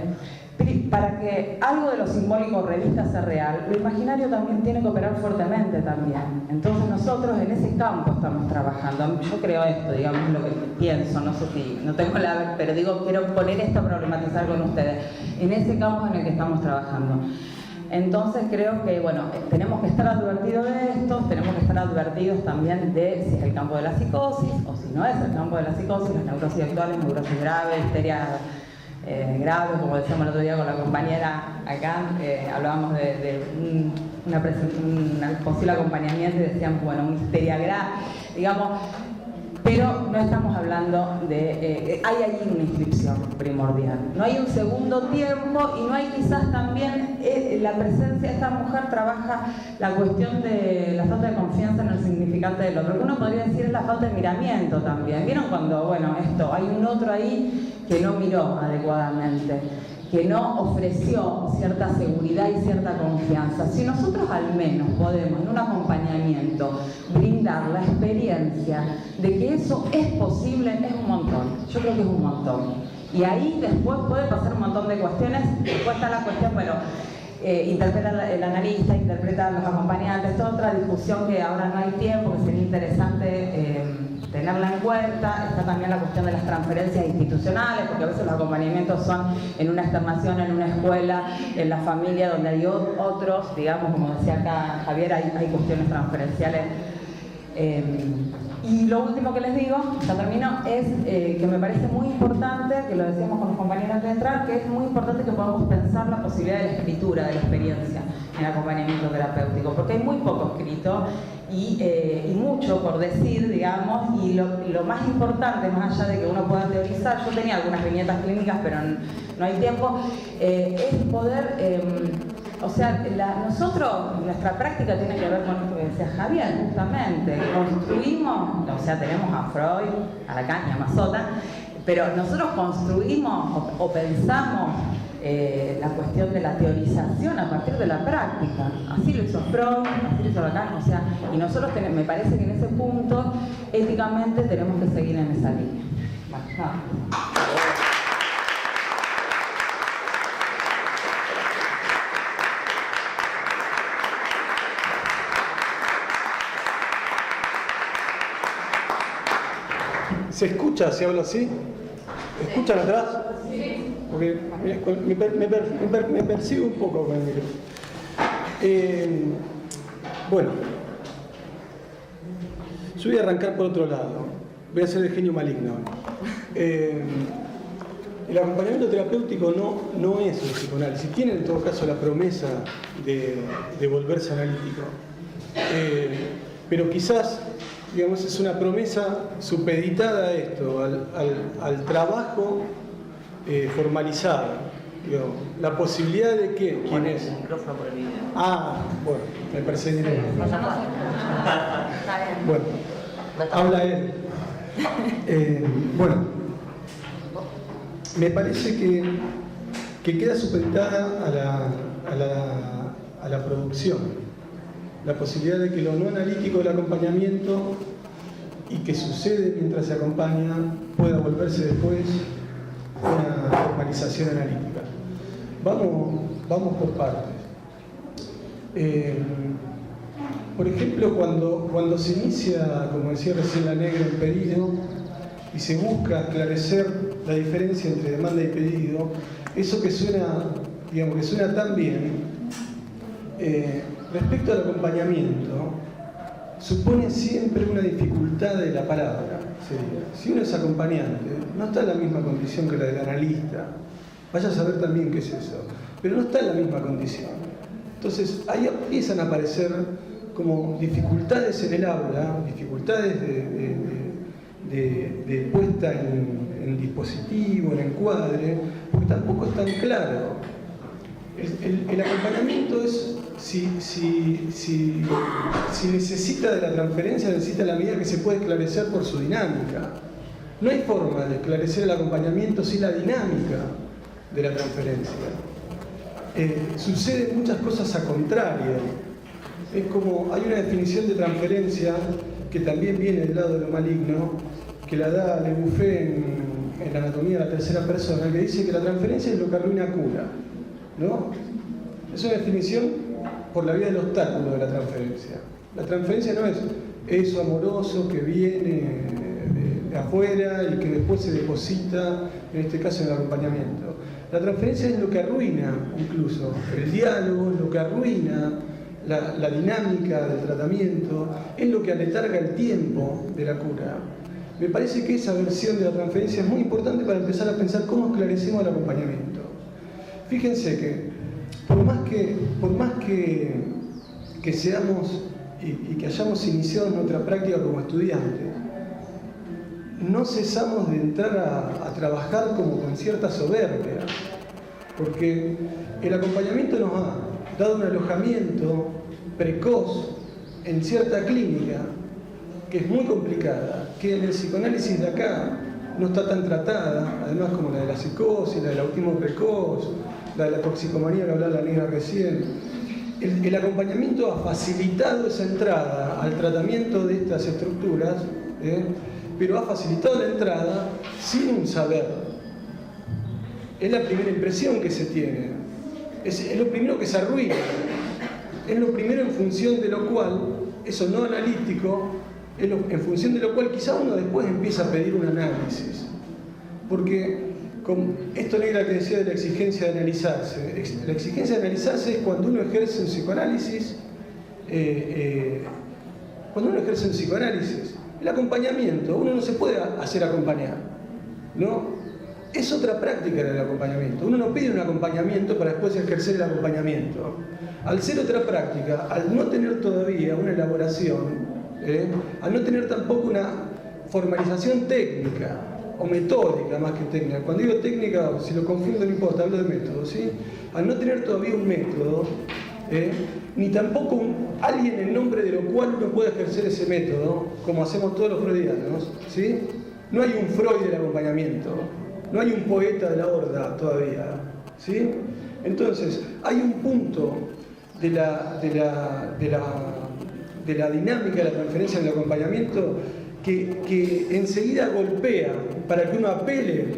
Para que algo de lo simbólico revista ser real, lo imaginario también tiene que operar fuertemente también. Entonces nosotros en ese campo estamos trabajando. Yo creo esto, digamos, lo que pienso, no sé si, no tengo la, pero digo, quiero poner esto a problematizar con ustedes. En ese campo en el que estamos trabajando. Entonces creo que, bueno, tenemos que estar advertidos de esto, tenemos que estar advertidos también de si es el campo de la psicosis o si no es el campo de la psicosis, las neurosis actuales, neurosis grave, histeria grave, como decíamos el otro día con la compañera acá, hablábamos de un posible acompañamiento y decíamos, bueno, una histeria grave, digamos, pero no estamos hablando de... hay allí una inscripción primordial. No hay un segundo tiempo y no hay quizás también la presencia de esta mujer trabaja la cuestión de la falta de confianza en el significante del otro. Lo que uno podría decir es la falta de miramiento también. ¿Vieron cuando, bueno, esto, hay un otro ahí que no miró adecuadamente, que no ofreció cierta seguridad y cierta confianza? Si nosotros al menos podemos en un acompañamiento brindar la experiencia de que eso es posible, es un montón. Yo creo que es un montón. Y ahí después puede pasar un montón de cuestiones. Después está la cuestión, bueno, interpreta el analista, interpreta los acompañantes, toda otra discusión que ahora no hay tiempo, que sería interesante tenerla en cuenta. Está también la cuestión de las transferencias institucionales, porque a veces los acompañamientos son en una externación, en una escuela, en la familia, donde hay otros, digamos, como decía acá Javier, hay cuestiones transferenciales. Y lo último que les digo, ya termino, es que me parece muy importante, que lo decíamos con los compañeros antes de entrar, que es muy importante que podamos pensar la posibilidad de la escritura, de la experiencia en acompañamiento terapéutico, porque hay muy poco escrito y mucho por decir, digamos, y lo más importante, más allá de que uno pueda teorizar, yo tenía algunas viñetas clínicas, pero no hay tiempo, es poder... o sea, nosotros, nuestra práctica tiene que ver con esto que decía Javier, justamente. Construimos, o sea, tenemos a Freud, a Lacan y a Mazzotta, pero nosotros construimos o pensamos la cuestión de la teorización a partir de la práctica. Así lo hizo Freud, así lo hizo Lacan, o sea, y nosotros me parece que en ese punto, éticamente, tenemos que seguir en esa línea. Bueno, nada. ¿Se escucha si hablo así? ¿Escuchan atrás? Sí. Porque me percibo un poco con el micrófono. Bueno, yo voy a arrancar por otro lado. Voy a ser el genio maligno. El acompañamiento terapéutico no es un psicoanálisis. Tiene en todo caso la promesa de volverse analítico. Pero quizás, digamos, es una promesa supeditada a esto, al trabajo formalizado. Digamos, la posibilidad de que quienes... Ah, bueno, me parece directo. Bueno, habla él. Bueno, me parece que queda supeditada a la producción. la posibilidad de que lo no analítico del acompañamiento y que sucede mientras se acompaña pueda volverse después una formalización analítica. Vamos por partes. Por ejemplo, cuando se inicia, como decía recién la negra, el pedido y se busca esclarecer la diferencia entre demanda y pedido, eso que suena, digamos, que suena tan bien, respecto al acompañamiento, supone siempre una dificultad de la palabra. Si uno es acompañante, no está en la misma condición que la del analista. Vaya a saber también qué es eso, pero no está en la misma condición. Entonces, ahí empiezan a aparecer como dificultades en el aula, dificultades de puesta en dispositivo, en encuadre, porque tampoco es tan claro. El acompañamiento es, si necesita de la transferencia, necesita la medida que se puede esclarecer por su dinámica. No hay forma de esclarecer el acompañamiento sin la dinámica de la transferencia. Suceden muchas cosas a contrario. Es como, hay una definición de transferencia que también viene del lado de lo maligno, que la da Le Buffet en la anatomía de la tercera persona, que dice que la transferencia es lo que arruina cura, ¿no? Es una definición por la vía del obstáculo de la transferencia. La transferencia no es eso amoroso que viene de afuera y que después se deposita, en este caso en el acompañamiento. La transferencia es lo que arruina incluso el diálogo, lo que arruina la dinámica del tratamiento, es lo que aletarga el tiempo de la cura. Me parece que esa versión de la transferencia es muy importante para empezar a pensar cómo esclarecemos el acompañamiento. Fíjense que por más que seamos y que hayamos iniciado nuestra práctica como estudiantes, no cesamos de entrar a trabajar como con cierta soberbia, porque el acompañamiento nos ha dado un alojamiento precoz en cierta clínica que es muy complicada, que en el psicoanálisis de acá no está tan tratada, además como la de la psicosis, la del autismo precoz, la de la toxicomanía que hablaba la negra recién. El acompañamiento ha facilitado esa entrada al tratamiento de estas estructuras, pero ha facilitado la entrada sin un saber. Es la primera impresión que se tiene, es lo primero que se arruina, es lo primero en función de lo cual, eso no analítico, en función de lo cual quizá uno después empieza a pedir un análisis. Porque con esto negra que decía de la exigencia de analizarse, la exigencia de analizarse es cuando uno ejerce un psicoanálisis, el acompañamiento, uno no se puede hacer acompañar, ¿no? Es otra práctica en el acompañamiento. Uno no pide un acompañamiento para después ejercer el acompañamiento. Al ser otra práctica, al no tener todavía una elaboración, al no tener tampoco una formalización técnica o metódica más que técnica. Cuando digo técnica, si lo confundo no importa, hablo de método, ¿sí? Al no tener todavía un método, ni tampoco alguien en nombre de lo cual uno puede ejercer ese método, como hacemos todos los freudianos, ¿sí? No hay un Freud del acompañamiento, no hay un poeta de la horda todavía, ¿sí? Entonces, hay un punto de la dinámica de la transferencia en el acompañamiento que enseguida golpea para que uno apele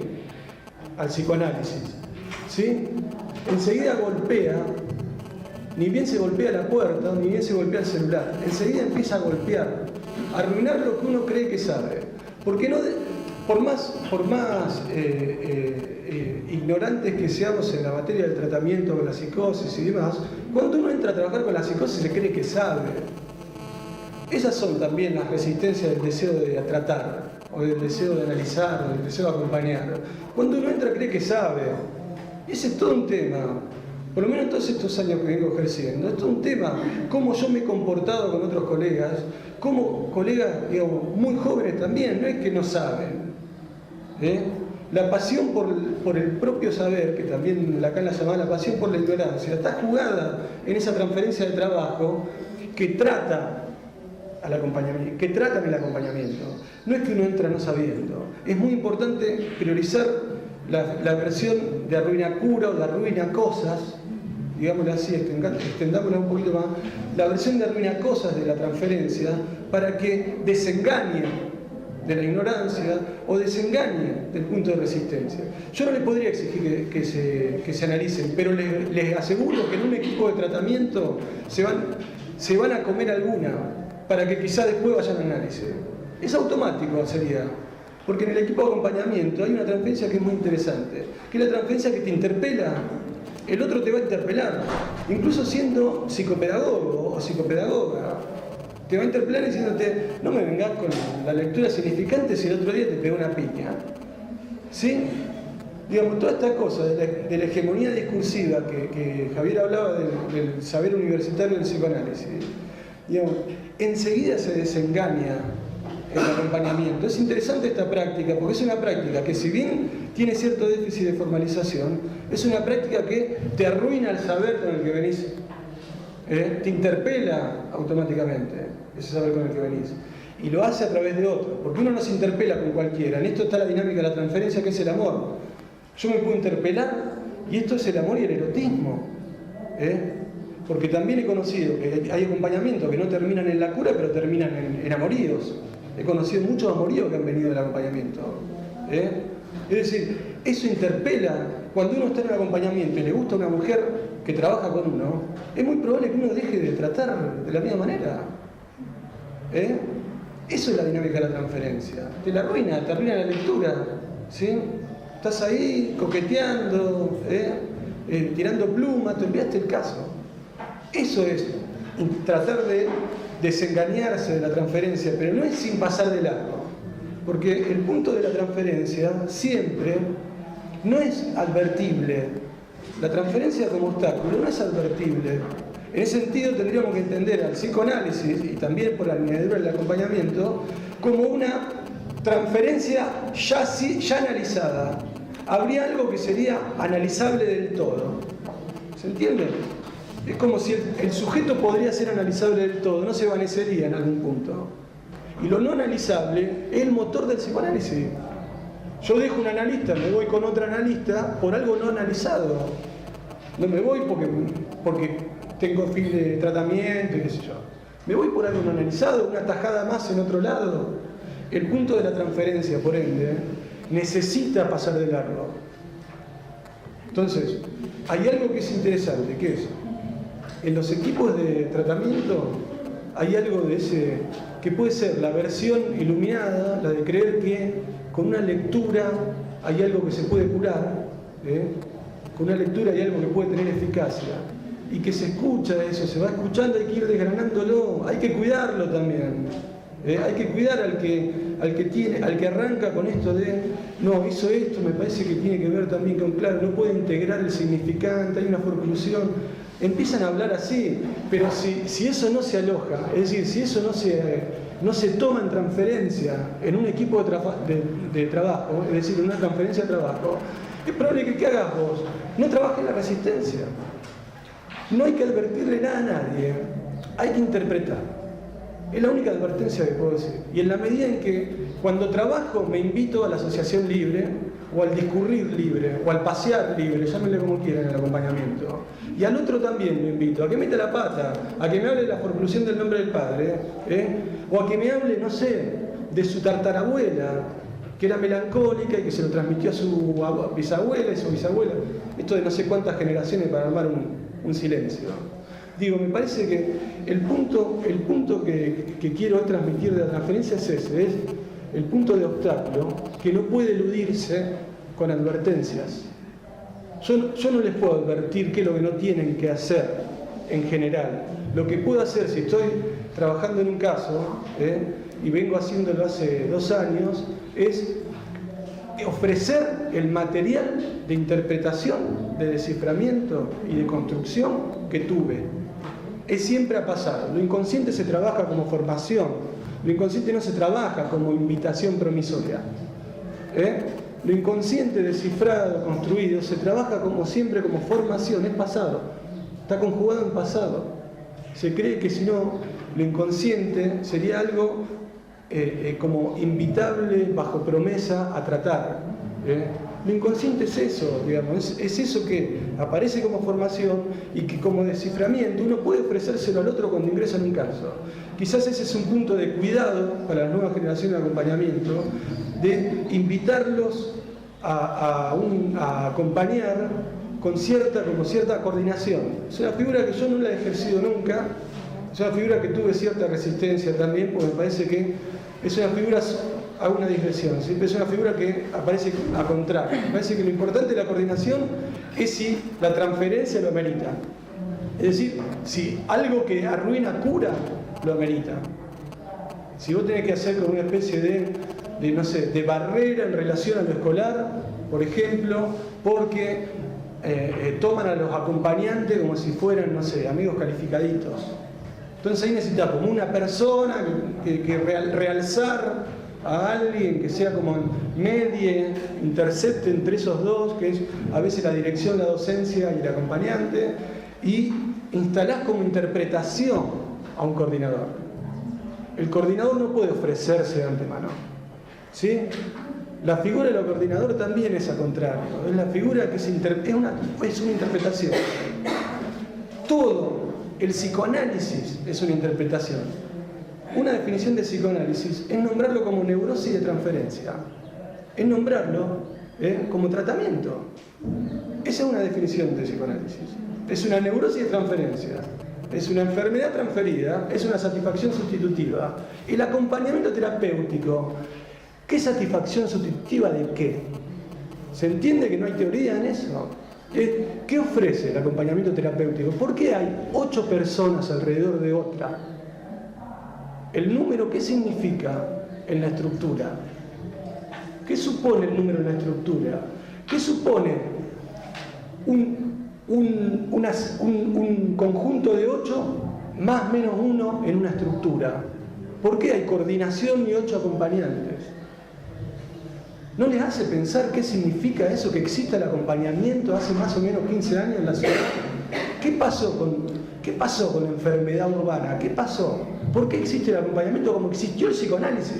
al psicoanálisis, ¿sí? Enseguida golpea, ni bien se golpea la puerta, ni bien se golpea el celular, enseguida empieza a golpear, a arruinar lo que uno cree que sabe. Porque no, por más ignorantes que seamos en la materia del tratamiento con la psicosis y demás, cuando uno entra a trabajar con la psicosis se cree que sabe. Esas son también las resistencias del deseo de tratar, o del deseo de analizar, o del deseo de acompañar. Cuando uno entra cree que sabe. Ese es todo un tema. Por lo menos todos estos años que vengo ejerciendo, es todo un tema. Cómo yo me he comportado con otros colegas, como colegas, digamos, muy jóvenes también, no es que no saben. La pasión por el propio saber, que también Lacan la llamaba la pasión por la ignorancia, está jugada en esa transferencia de trabajo que trata al acompañamiento, que tratan el acompañamiento. No es que uno entra no sabiendo. Es muy importante priorizar la versión de arruina cura o de arruina cosas, digámoslo así, extendámosla un poquito más, la versión de arruina cosas de la transferencia para que desengañe de la ignorancia o desengañe del punto de resistencia. Yo no les podría exigir que se analicen, pero les aseguro que en un equipo de tratamiento se van a comer alguna para que quizá después vayan a análisis. Es automático sería, porque en el equipo de acompañamiento hay una transferencia que es muy interesante, que es la transferencia que te interpela. El otro te va a interpelar, incluso siendo psicopedagogo o psicopedagoga. Te va a interpelar diciéndote, no me vengas con la lectura significante si el otro día te pegó una piña. ¿Sí? Digamos, toda esta cosa de la hegemonía discursiva que Javier hablaba del saber universitario del psicoanálisis, digamos, enseguida se desengaña el acompañamiento. Es interesante esta práctica, porque es una práctica que, si bien tiene cierto déficit de formalización, es una práctica que te arruina el saber con el que venís. Te interpela automáticamente ese saber con el que venís. Y lo hace a través de otro, porque uno no se interpela con cualquiera. En esto está la dinámica de la transferencia, que es el amor. Yo me puedo interpelar, y esto es el amor y el erotismo. Porque también he conocido que hay acompañamientos que no terminan en la cura, pero terminan en amoríos. He conocido muchos amoríos que han venido del acompañamiento. Es decir, eso interpela. Cuando uno está en un acompañamiento y le gusta una mujer que trabaja con uno, es muy probable que uno deje de tratar de la misma manera. Eso es la dinámica de la transferencia. Te arruina la lectura. ¿Sí? Estás ahí coqueteando, tirando plumas, te olvidaste el caso. Eso es tratar de desengañarse de la transferencia, pero no es sin pasar de largo. Porque el punto de la transferencia siempre no es advertible. La transferencia como obstáculo no es advertible. En ese sentido tendríamos que entender al psicoanálisis, y también por la añadidura del acompañamiento, como una transferencia ya analizada. Habría algo que sería analizable del todo. ¿Se entiende? Es como si el sujeto podría ser analizable del todo, no se vanecería en algún punto. Y lo no analizable es el motor del psicoanálisis. Yo dejo un analista, me voy con otro analista por algo no analizado. No me voy porque tengo fin de tratamiento y qué sé yo. Me voy por algo no analizado, una tajada más en otro lado. El punto de la transferencia, por ende, necesita pasar de largo. Entonces, hay algo que es interesante, que es, en los equipos de tratamiento, hay algo de ese, que puede ser la versión iluminada, la de creer que con una lectura hay algo que se puede curar, con una lectura hay algo que puede tener eficacia, y que se escucha eso, se va escuchando, hay que ir desgranándolo, hay que cuidarlo también. Hay que cuidar al que arranca con esto de, no, hizo esto, me parece que tiene que ver también con, claro, no puede integrar el significante, hay una forclusión. Empiezan a hablar así, pero si eso no se aloja, es decir, si eso no se toma en transferencia en un equipo de trabajo, es decir, en una transferencia de trabajo, es probable que hagas vos, no trabajes la resistencia. No hay que advertirle nada a nadie, hay que interpretar. Es la única advertencia que puedo decir. Y en la medida en que cuando trabajo me invito a la asociación libre, o al discurrir libre, o al pasear libre, llámenle como quieran en el acompañamiento, y al otro también lo invito a que meta la pata, a que me hable de la forclusión del nombre del padre, o a que me hable, no sé, de su tartarabuela, que era melancólica y que se lo transmitió a su bisabuela y su bisabuela. Esto de no sé cuántas generaciones para armar un silencio. Digo, me parece que el punto que quiero transmitir de la transferencia es ese, es el punto de obstáculo que no puede eludirse con advertencias. Yo no les puedo advertir qué es lo que no tienen que hacer en general. Lo que puedo hacer, si estoy trabajando en un caso, y vengo haciéndolo hace 2 años, es ofrecer el material de interpretación, de desciframiento y de construcción que tuve. Es siempre a pasar. Lo inconsciente se trabaja como formación. Lo inconsciente no se trabaja como invitación promisoria. Lo inconsciente descifrado, construido, se trabaja como siempre como formación, es pasado. Está conjugado en pasado. Se cree que si no, lo inconsciente sería algo como invitable bajo promesa a tratar. Lo inconsciente es eso, digamos, es eso que aparece como formación y que como desciframiento uno puede ofrecérselo al otro cuando ingresa en un caso. Quizás ese es un punto de cuidado para las nuevas generaciones de acompañamiento, de invitarlos a acompañar con cierta coordinación. Es una figura que yo no la he ejercido nunca, es una figura que tuve cierta resistencia también, porque me parece que es una figura, hago una digresión, ¿sí? Es una figura que aparece a contrario. Me parece que lo importante de la coordinación es si la transferencia lo amerita. Es decir, si algo que arruina cura, lo amerita. Si vos tenés que hacer como una especie de no sé, de barrera en relación a lo escolar, por ejemplo, porque toman a los acompañantes como si fueran, no sé, amigos calificaditos. Entonces ahí necesitas como una persona que realzar a alguien que sea como medie, intercepte entre esos dos, que es a veces la dirección, la docencia y el acompañante, y instalás como interpretación a un coordinador. El coordinador no puede ofrecerse de antemano, ¿sí? La figura del coordinador también es a contrario, es la figura que es una interpretación. Todo el psicoanálisis es una interpretación. Una definición de psicoanálisis es nombrarlo como neurosis de transferencia, es nombrarlo como tratamiento. Esa es una definición de psicoanálisis. Es una neurosis de transferencia, es una enfermedad transferida, es una satisfacción sustitutiva. El acompañamiento terapéutico, ¿qué satisfacción sustitutiva de qué? ¿Se entiende que no hay teoría en eso? ¿Qué ofrece el acompañamiento terapéutico? ¿Por qué hay 8 personas alrededor de otra? El número, ¿qué significa en la estructura? ¿Qué supone el número en la estructura? ¿Qué supone un conjunto de 8 más menos 1 en una estructura? ¿Por qué hay coordinación y 8 acompañantes? ¿No les hace pensar qué significa eso, que exista el acompañamiento hace más o menos 15 años en la ciudad? ¿Qué pasó con la enfermedad urbana? ¿Qué pasó? ¿Por qué existe el acompañamiento como existió el psicoanálisis?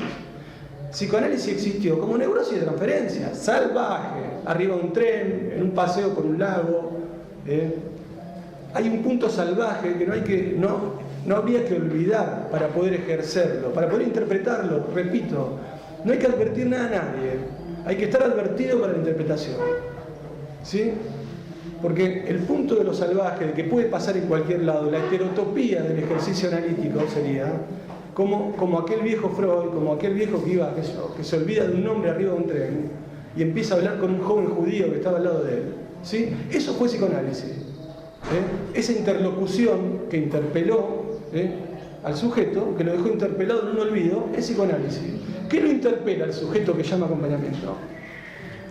Psicoanálisis existió como neurosis de transferencia, salvaje, arriba de un tren, en un paseo por un lago. Hay un punto salvaje que no habría que olvidar para poder ejercerlo, para poder interpretarlo, repito. No hay que advertir nada a nadie, hay que estar advertido para la interpretación, ¿sí? Porque el punto de lo salvaje, de que puede pasar en cualquier lado, la heterotopía del ejercicio analítico sería como aquel viejo Freud, como aquel viejo que se olvida de un hombre arriba de un tren y empieza a hablar con un joven judío que estaba al lado de él, ¿sí? Eso fue psicoanálisis, esa interlocución que interpeló al sujeto, que lo dejó interpelado en un olvido, es psicoanálisis. ¿Qué lo interpela al sujeto que llama acompañamiento?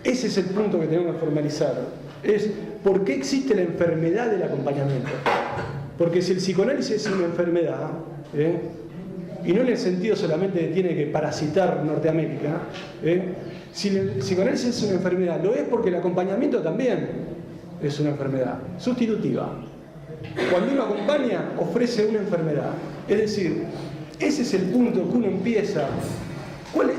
Ese es el punto que tenemos que formalizar. Es ¿por qué existe la enfermedad del acompañamiento? Porque si el psicoanálisis es una enfermedad, y no en el sentido solamente de tiene que parasitar Norteamérica, si el psicoanálisis es una enfermedad, lo es porque el acompañamiento también es una enfermedad sustitutiva. Cuando uno acompaña, ofrece una enfermedad. Es decir, ese es el punto que uno empieza. ¿Cuál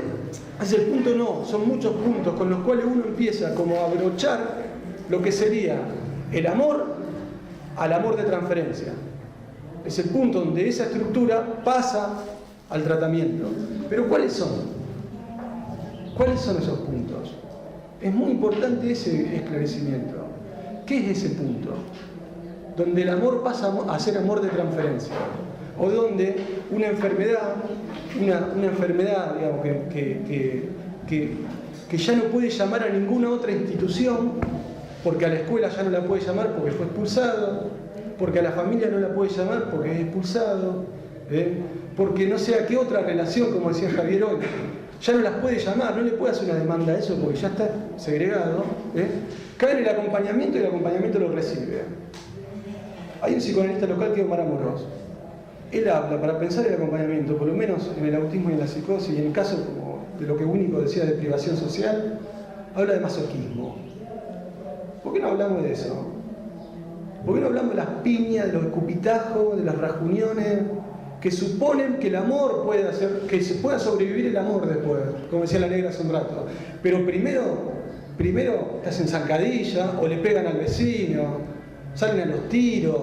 es el punto? No, son muchos puntos con los cuales uno empieza como a abrochar lo que sería el amor al amor de transferencia. Es el punto donde esa estructura pasa al tratamiento. Pero ¿cuáles son? ¿Cuáles son esos puntos? Es muy importante ese esclarecimiento. ¿Qué es ese punto? Donde el amor pasa a ser amor de transferencia. O donde una enfermedad, digamos, que ya no puede llamar a ninguna otra institución, porque a la escuela ya no la puede llamar porque fue expulsado, porque a la familia no la puede llamar porque es expulsado, porque no sé a qué otra relación, como decía Javier hoy, ya no las puede llamar, no le puede hacer una demanda a eso porque ya está segregado, cae en el acompañamiento y el acompañamiento lo recibe. Hay un psicoanalista local que es Omar Amorós. Él habla, para pensar el acompañamiento, por lo menos en el autismo y en la psicosis, y en el caso como de lo que Único decía de privación social, habla de masoquismo. ¿Por qué no hablamos de eso? ¿Por qué no hablamos de las piñas, de los escupitajos, de las rajuniones, que suponen que el amor puede hacer, que se pueda sobrevivir el amor después, como decía la negra hace un rato? Pero primero primero te hacen zancadilla o le pegan al vecino, salen a los tiros,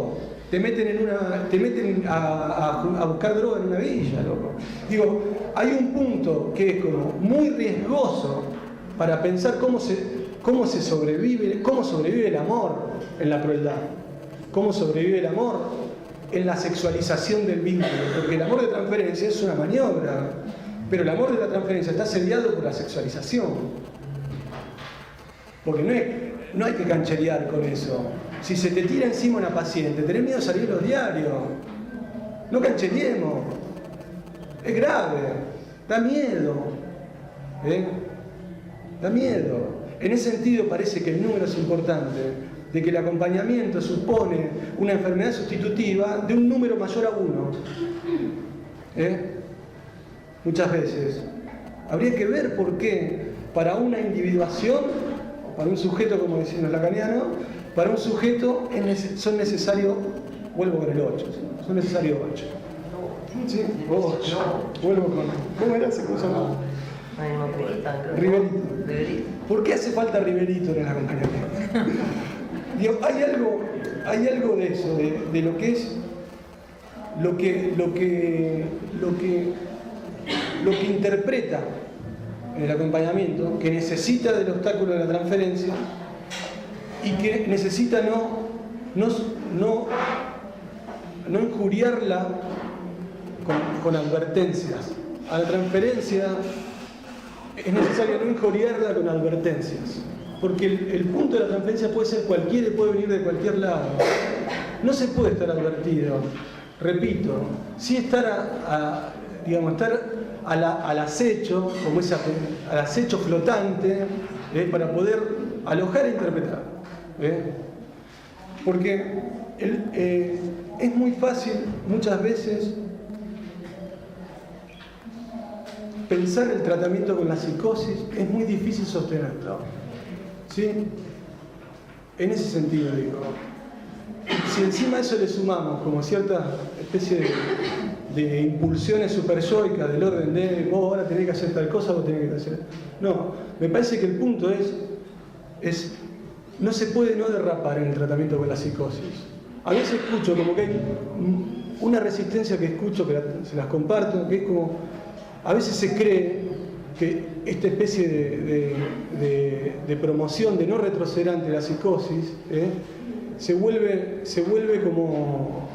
te meten a buscar droga en una villa, loco. Digo, hay un punto que es como muy riesgoso para pensar cómo sobrevive el amor en la crueldad, cómo sobrevive el amor en la sexualización del vínculo, porque el amor de transferencia es una maniobra, pero el amor de la transferencia está sediado por la sexualización, porque no hay que cancherear con eso. Si se te tira encima una paciente, tenés miedo de salir en los diarios, no canchereemos, es grave, da miedo, da miedo. En ese sentido parece que el número es importante, de que el acompañamiento supone una enfermedad sustitutiva de un número mayor a 1. Muchas veces. Habría que ver por qué para una individuación, para un sujeto, como decían los lacanianos, para un sujeto son necesarios, vuelvo con el 8, son necesarios 8. ¿Sí? 8. Vuelvo con... ¿Cómo era ese cosa? Riverito. ¿Por qué hace falta Riverito en el acompañamiento? Digo, hay algo de eso, de lo que es lo que interpreta en el acompañamiento, que necesita del obstáculo de la transferencia y que necesita no injuriarla con advertencias. A la transferencia es necesario no injuriarla con advertencias, porque el punto de la transferencia puede ser cualquiera y puede venir de cualquier lado. No se puede estar advertido, repito, sí estar al acecho, como al acecho flotante, para poder alojar e interpretar. Porque es muy fácil muchas veces pensar el tratamiento con la psicosis, es muy difícil sostenerlo. ¿Sí? En ese sentido, digo, si encima a eso le sumamos como cierta especie de impulsiones superyoicas del orden de vos ahora tenés que hacer tal cosa, vos tenés que hacer... No, me parece que el punto es no se puede no derrapar en el tratamiento con la psicosis. A veces escucho como que hay una resistencia que escucho, que se las comparto, que es como, a veces se cree que esta especie de promoción de no retroceder ante la psicosis se vuelve como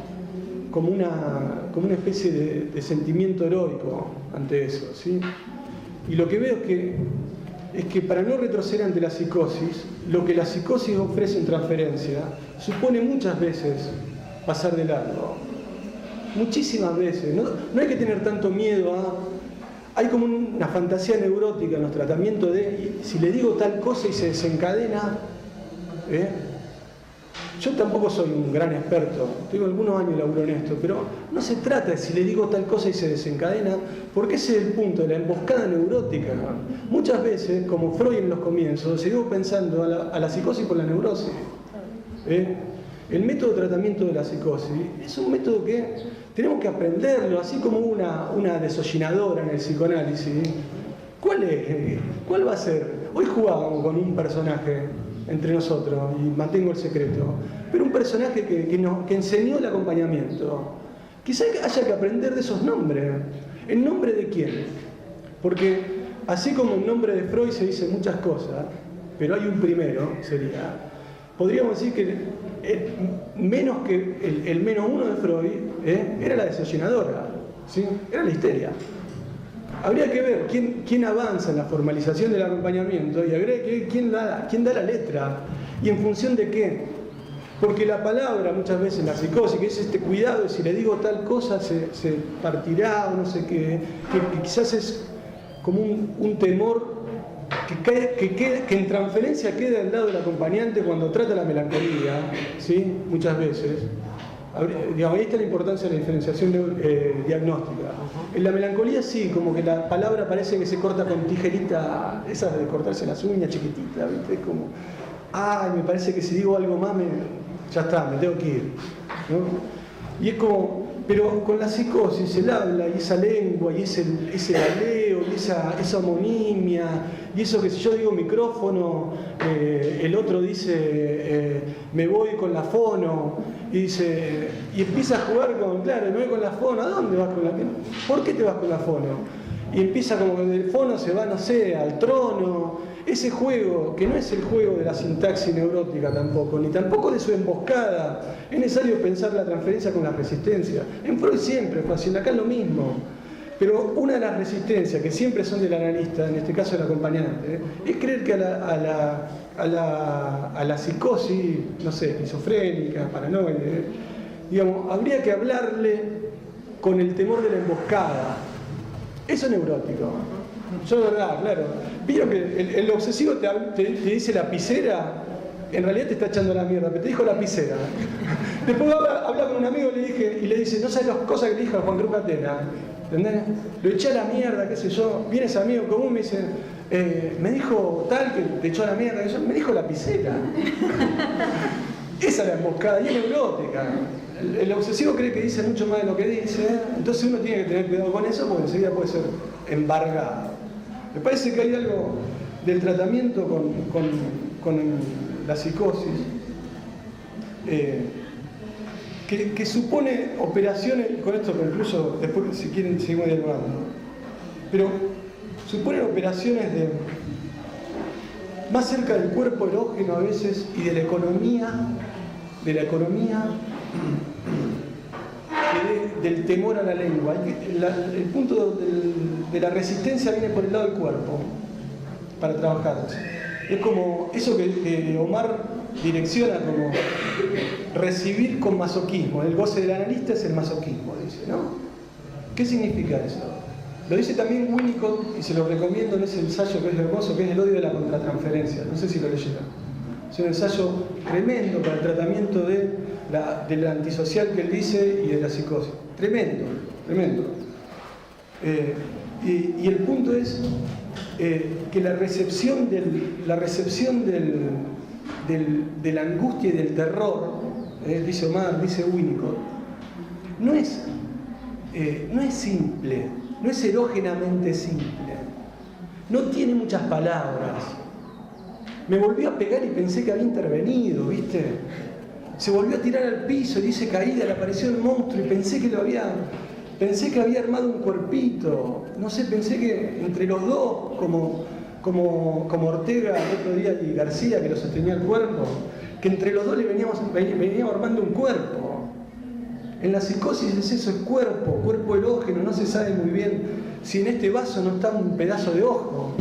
una especie de sentimiento heroico ante eso, ¿sí? Y lo que veo es que para no retroceder ante la psicosis, lo que la psicosis ofrece en transferencia supone muchas veces pasar de largo. Muchísimas veces. No hay que tener tanto miedo a... Hay como una fantasía neurótica en los tratamientos de si le digo tal cosa y se desencadena. Yo tampoco soy un gran experto, tengo algunos años laburo en esto, pero no se trata de si le digo tal cosa y se desencadena, porque ese es el punto de la emboscada neurótica. Muchas veces, como Freud en los comienzos, seguimos pensando a la psicosis por la neurosis. El método de tratamiento de la psicosis es un método que tenemos que aprenderlo, así como una desollinadora en el psicoanálisis. ¿Cuál va a ser? Hoy jugábamos con un personaje entre nosotros y mantengo el secreto, pero un personaje que enseñó el acompañamiento. Quizá haya que aprender de esos nombres. ¿En nombre de quién? Porque así como en nombre de Freud se dicen muchas cosas, pero hay un primero, podríamos decir que menos que el menos uno de Freud era la desollinadora, ¿sí? Era la histeria. Habría que ver quién avanza en la formalización del acompañamiento y habría que ver quién da la letra y en función de qué. Porque la palabra muchas veces en la psicosis, que es este cuidado de si le digo tal cosa se partirá o no sé qué, que quizás es como un temor que en transferencia queda al lado del acompañante cuando trata la melancolía, ¿sí? Muchas veces. Digamos, ahí está la importancia de la diferenciación diagnóstica. En la melancolía sí, como que la palabra parece que se corta con tijerita, esa de cortarse las uñas chiquititas, ¿viste? Es como, ay, me parece que si digo algo más, ya está, me tengo que ir, ¿no? Y es como, Pero con la psicosis, el habla y esa lengua y ese galeo y esa homonimia y eso que si yo digo micrófono, el otro dice me voy con la fono y empieza a jugar con, claro, me voy con la fono, ¿a dónde vas con la fono? ¿Por qué te vas con la fono? Y empieza como que del fono se va, no sé, al trono. Ese juego, que no es el juego de la sintaxis neurótica tampoco, ni tampoco de su emboscada. Es necesario pensar la transferencia con la resistencia. En Freud siempre fue así, en Lacan lo mismo. Pero una de las resistencias que siempre son del analista, en este caso del acompañante, es creer que a la psicosis, no sé, esquizofrénica, paranoide, digamos, habría que hablarle con el temor de la emboscada. Eso es neurótico. Yo de verdad, claro. Vieron que el obsesivo te dice lapicera, en realidad te está echando la mierda, pero te dijo lapicera. Después habla con un amigo y le dice, no sabes las cosas que le dijo a Juan Cruz Catena. ¿Entendés? Lo eché a la mierda, qué sé yo. Viene ese amigo común y me dice, me dijo tal que te echó a la mierda. Y yo, me dijo lapicera. Esa es la emboscada y es neurótica. El obsesivo cree que dice mucho más de lo que dice, entonces uno tiene que tener cuidado con eso porque enseguida puede ser embargado. Me parece que hay algo del tratamiento con la psicosis que supone operaciones, con esto incluso después si quieren seguimos dialogando, pero supone operaciones más cerca del cuerpo erógeno a veces y de la economía que del temor a la lengua. El punto de la resistencia viene por el lado del cuerpo para trabajar. Es como eso que Omar direcciona como recibir con masoquismo. El goce del analista es el masoquismo, dice, ¿no? ¿Qué significa eso? Lo dice también Winnicott y se lo recomiendo en ese ensayo que es hermoso, que es El odio de la contratransferencia. No sé si lo leyeron. Es un ensayo tremendo para el tratamiento del antisocial que él dice y de la psicosis. Tremendo, tremendo. Y el punto es que la recepción de la angustia y del terror, dice Omar, dice Winnicott, no es simple, no es erógenamente simple, no tiene muchas palabras. Me volvió a pegar y pensé que había intervenido, ¿viste? Se volvió a tirar al piso y dice caída, le apareció el monstruo y pensé que había armado un cuerpito. No sé, pensé que entre los dos, como Ortega el otro día y García que lo sostenía el cuerpo, que entre los dos le veníamos armando un cuerpo. En la psicosis es eso, es cuerpo erógeno, no se sabe muy bien si en este vaso no está un pedazo de ojo.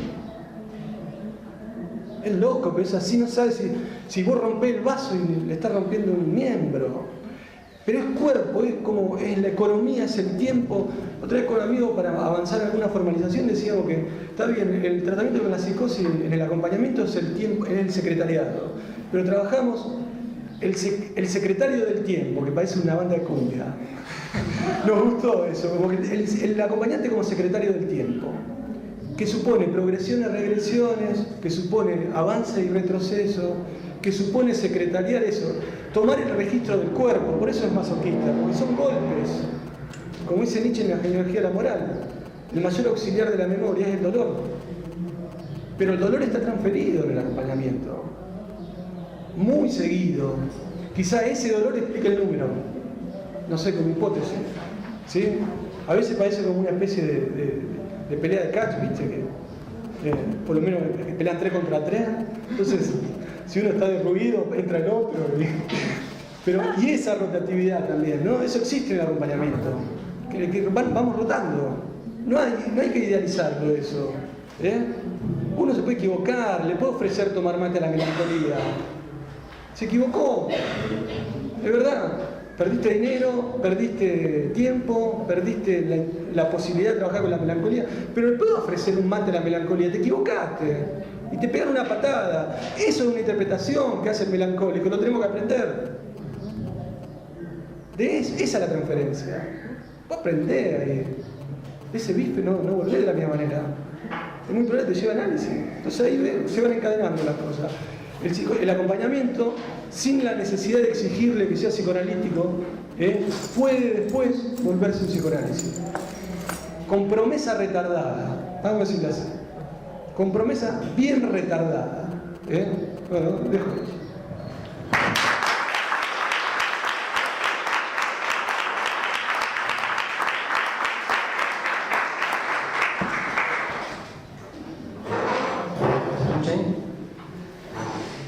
Es loco, pero es así, no sabes si vos rompés el vaso y le estás rompiendo un miembro. Pero es cuerpo, es la economía, es el tiempo. Otra vez con un amigo, para avanzar en alguna formalización, decíamos que está bien, el tratamiento con la psicosis, en el acompañamiento es el tiempo, es el secretariado. Pero trabajamos el secretario del tiempo, que parece una banda de cumbia. Nos gustó eso, como que el acompañante como secretario del tiempo, que supone progresiones, regresiones, que supone avance y retroceso, que supone secretariar eso, tomar el registro del cuerpo. Por eso es masoquista, porque son golpes, como dice Nietzsche en la genealogía de la moral. El mayor auxiliar de la memoria es el dolor, pero el dolor está transferido en el acompañamiento, muy seguido. Quizá ese dolor explique el número, no sé, como hipótesis, ¿sí? A veces parece como una especie de pelea de catch, ¿viste? Que por lo menos pelean 3 contra 3, entonces si uno está derruido, entra el otro. Y esa rotatividad también, ¿no? Eso existe en el acompañamiento, que vamos rotando. No hay que idealizarlo eso. Uno se puede equivocar, le puedo ofrecer tomar mate a la melancolía. Se equivocó, es verdad. Perdiste dinero, perdiste tiempo, perdiste la posibilidad de trabajar con la melancolía, pero le puedo ofrecer un mate a la melancolía. Te equivocaste y te pegan una patada. Eso es una interpretación que hace el melancólico, lo tenemos que aprender. Esa es la transferencia. Vos aprendés de ese bife, no volvés de la misma manera. Es muy probable que te lleva análisis. Entonces ahí se van encadenando las cosas. El acompañamiento, sin la necesidad de exigirle que sea psicoanalítico, puede después volverse un psicoanálisis. Con promesa retardada, vamos a decirlo así. Con promesa bien retardada. Bueno, dejo eso.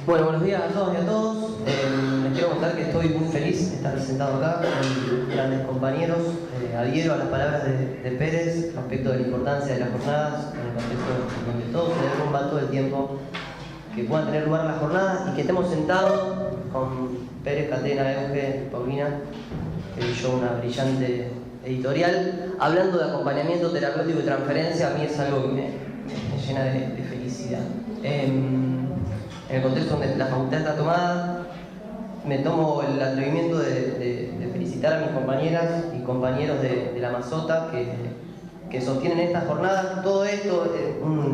Bueno, buenos días a todos y a todos. Les quiero contar que estoy muy feliz de estar sentado acá con grandes compañeros. Adhiero a las palabras de Pérez respecto de la importancia de las jornadas en el contexto donde todos se derrumba todo el tiempo, que puedan tener lugar las jornadas y que estemos sentados con Pérez, Catena, Euge, Paulina, que leyó una brillante editorial, hablando de acompañamiento terapéutico y transferencia. A mí es algo que me llena de felicidad. En el contexto donde la facultad está tomada, me tomo el atrevimiento de felicitar a mis compañeras y compañeros de la Mazota que sostienen estas jornadas. Todo esto,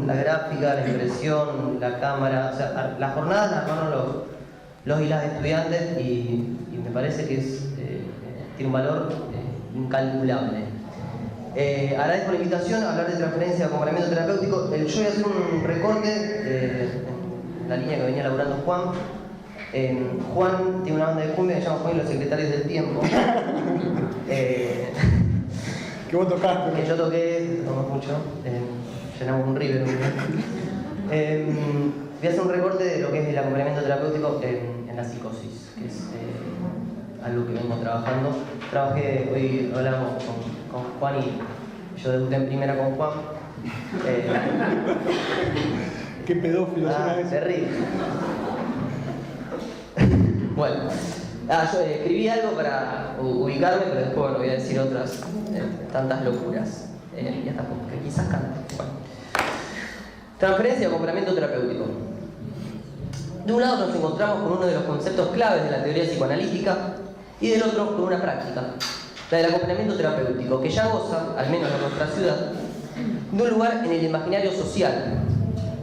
la gráfica, la impresión, la cámara, o sea, las jornadas las armaron los y las estudiantes y me parece que tiene un valor incalculable. Agradezco la invitación a hablar de transferencia de acompañamiento terapéutico. Yo voy a hacer un recorte la línea que venía laburando Juan. Juan tiene una banda de cumbia que se llama Juan y los Secretarios del Tiempo. Que vos tocaste, ¿no? Que yo toqué, tocamos mucho, llenamos un River. Voy a hacer un recorte de lo que es el acompañamiento terapéutico en la psicosis, que es algo que vengo trabajando. Hoy hablamos con Juan y yo debuté en primera con Juan. Qué pedófilo suena eso. Terrible. Bueno, yo escribí algo para ubicarme, pero después bueno, voy a decir otras tantas locuras. Y hasta que quizás cante. Bueno. Transferencia y acompañamiento terapéutico. De un lado nos encontramos con uno de los conceptos claves de la teoría psicoanalítica y del otro con una práctica, la del acompañamiento terapéutico, que ya goza, al menos en nuestra ciudad, de un lugar en el imaginario social,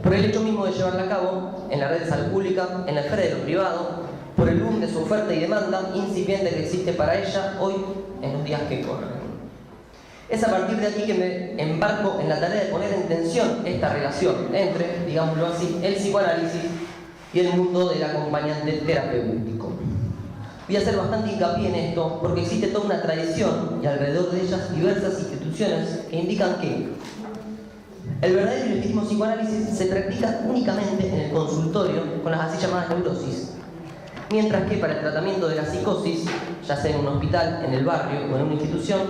por el hecho mismo de llevarla a cabo en la red de salud pública, en la esfera de lo privado, por el boom de su oferta y demanda incipiente que existe para ella hoy en los días que corren. Es a partir de aquí que me embarco en la tarea de poner en tensión esta relación entre, digámoslo así, el psicoanálisis y el mundo del acompañante terapéutico. Voy a hacer bastante hincapié en esto porque existe toda una tradición y alrededor de ellas diversas instituciones que indican que el verdadero y legítimo psicoanálisis se practica únicamente en el consultorio con las así llamadas neurosis, mientras que para el tratamiento de la psicosis, ya sea en un hospital, en el barrio o en una institución,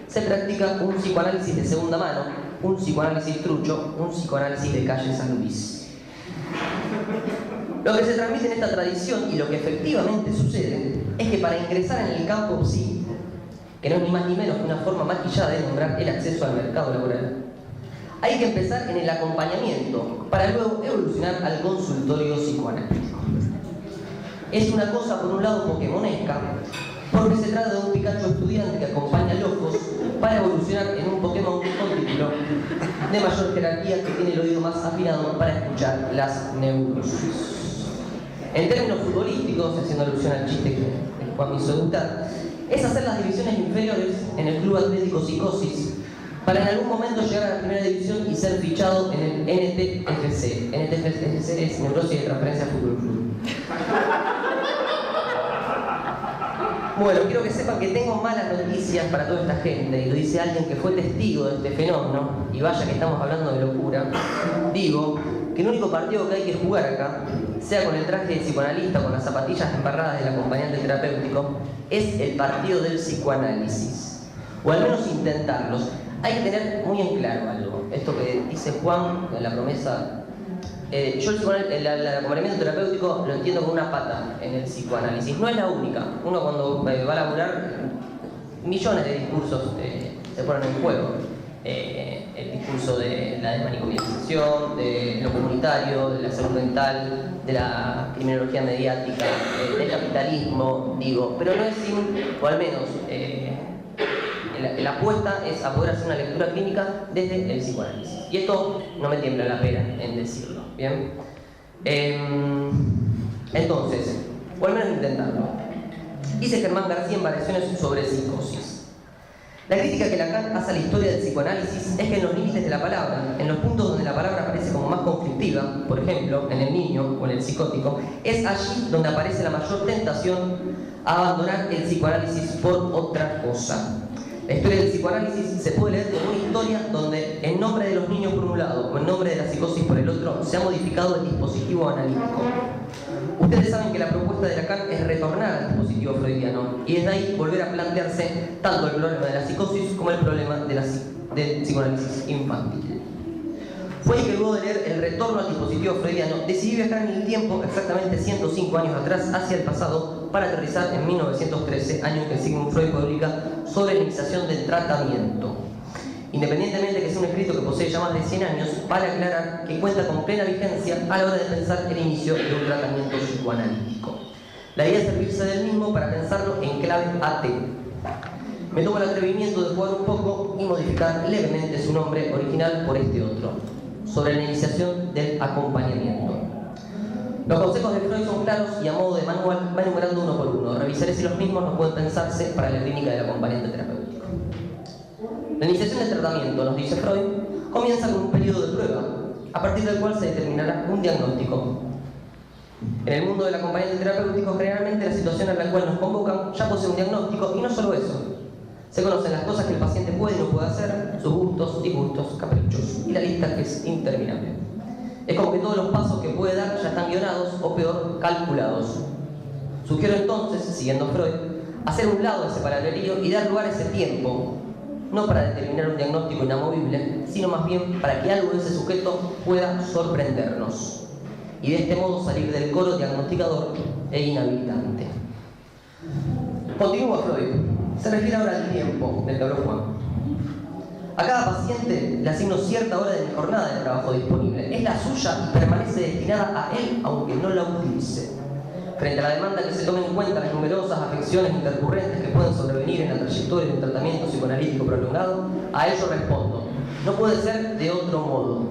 se practica un psicoanálisis de segunda mano, un psicoanálisis trucho, un psicoanálisis de calle San Luis. Lo que se transmite en esta tradición y lo que efectivamente sucede es que para ingresar en el campo psi, que no es ni más ni menos que una forma maquillada de nombrar el acceso al mercado laboral, hay que empezar en el acompañamiento para luego evolucionar al consultorio psicoanalítico. Es una cosa por un lado pokémonesca, porque se trata de un Pikachu estudiante que acompaña locos para evolucionar en un Pokémon con título de mayor jerarquía que tiene el oído más afinado para escuchar las neurosis. En términos futbolísticos, haciendo alusión al chiste que Juan me hizo debutar, es hacer las divisiones inferiores en el Club Atlético Psicosis para en algún momento llegar a la primera división y ser fichado en el NTFC. NTFC es Neurosis de Transferencia Fútbol Club. Bueno, quiero que sepan que tengo malas noticias para toda esta gente, y lo dice alguien que fue testigo de este fenómeno, y vaya que estamos hablando de locura. Digo que el único partido que hay que jugar acá, sea con el traje de psicoanalista o con las zapatillas embarradas del acompañante terapéutico, es el partido del psicoanálisis. O al menos intentarlos. Hay que tener muy en claro algo. Esto que dice Juan en la promesa. Yo el acompañamiento terapéutico lo entiendo como una pata en el psicoanálisis. No es la única. Uno cuando va a laburar, millones de discursos se ponen en juego. El discurso de la desmanicomialización, de lo comunitario, de la salud mental, de la criminología mediática, del capitalismo, digo. Pero no es o al menos la apuesta es a poder hacer una lectura clínica desde el psicoanálisis. Y esto no me tiembla la pera en decirlo, ¿bien? Entonces, o al menos intentarlo. Dice Germán García en Variaciones sobre psicosis. La crítica que Lacan hace a la historia del psicoanálisis es que en los límites de la palabra, en los puntos donde la palabra aparece como más conflictiva, por ejemplo, en el niño o en el psicótico, es allí donde aparece la mayor tentación a abandonar el psicoanálisis por otra cosa. La historia del psicoanálisis se puede leer como una historia donde, en nombre de los niños por un lado o en nombre de la psicosis por el otro, se ha modificado el dispositivo analítico. Ustedes saben que la propuesta de Lacan es retornar al dispositivo freudiano y desde ahí volver a plantearse tanto el problema de la psicosis como el problema del psicoanálisis infantil. Fue ahí que luego de leer El retorno al dispositivo freudiano decidí viajar en el tiempo, exactamente 105 años atrás, hacia el pasado, para aterrizar en 1913, año en que Sigmund Freud publica Sobre la iniciación del tratamiento. Independientemente de que sea un escrito que posee ya más de 100 años, vale aclarar que cuenta con plena vigencia a la hora de pensar el inicio de un tratamiento psicoanalítico. La idea es servirse del mismo para pensarlo en clave AT. Me tomo el atrevimiento de jugar un poco y modificar levemente su nombre original por este otro, sobre la iniciación del acompañamiento. Los consejos de Freud son claros y a modo de manual va enumerando uno por uno. Revisaré si los mismos no pueden pensarse para la clínica del acompañante terapéutico. La iniciación del tratamiento, nos dice Freud, comienza con un periodo de prueba, a partir del cual se determinará un diagnóstico. En el mundo del acompañante terapéutico, generalmente la situación a la cual nos convocan ya posee un diagnóstico, y no solo eso. Se conocen las cosas que el paciente puede y no puede hacer, sus gustos, disgustos, caprichos, y la lista que es interminable. Es como que todos los pasos que puede dar ya están guionados, o peor, calculados. Sugiero entonces, siguiendo Freud, hacer un lado ese paralelismo y dar lugar a ese tiempo, no para determinar un diagnóstico inamovible, sino más bien para que algo de ese sujeto pueda sorprendernos y de este modo salir del coro diagnosticador e inhabilitante. Continúa Freud. Se refiere ahora al tiempo del que habló Juan. A cada paciente le asigno cierta hora de mi jornada de trabajo disponible. Es la suya y permanece destinada a él aunque no la utilice. Frente a la demanda que se tomen en cuenta las numerosas afecciones intercurrentes que pueden sobrevenir en la trayectoria de un tratamiento psicoanalítico prolongado, a ello respondo: no puede ser de otro modo.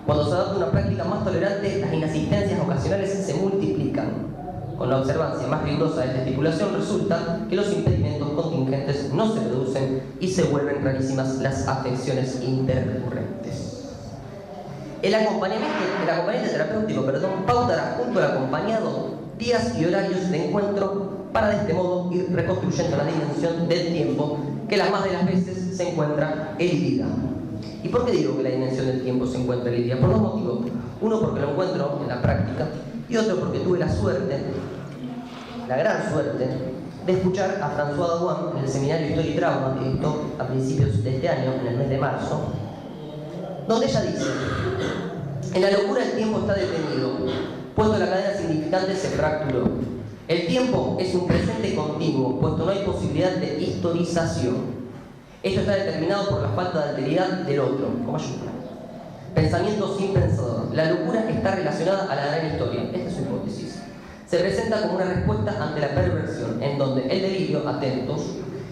Cuando se adopta una práctica más tolerante, las inasistencias ocasionales se multiplican. Con la observancia más rigurosa de esta estipulación resulta que los impedimentos contingentes no se reducen y se vuelven rarísimas las afecciones intercurrentes. El acompañante terapéutico, pautará junto al acompañado días y horarios de encuentro para de este modo ir reconstruyendo la dimensión del tiempo que las más de las veces se encuentra elidida. ¿Y por qué digo que la dimensión del tiempo se encuentra elidida? Por dos motivos. Uno, porque lo encuentro en la práctica, y otro porque tuve la suerte, la gran suerte, de escuchar a François Dawan en el seminario Historia y Trauma que dictó a principios de este año, en el mes de marzo, donde ella dice: en la locura el tiempo está detenido, puesto la cadena significante se fracturó. El tiempo es un presente continuo, puesto no hay posibilidad de historización. Esto está determinado por la falta de alteridad del otro, como ayuda. Pensamiento sin pensador. La locura está relacionada a la gran historia. Esta es su hipótesis. Se presenta como una respuesta ante la perversión, en donde el delirio, atentos,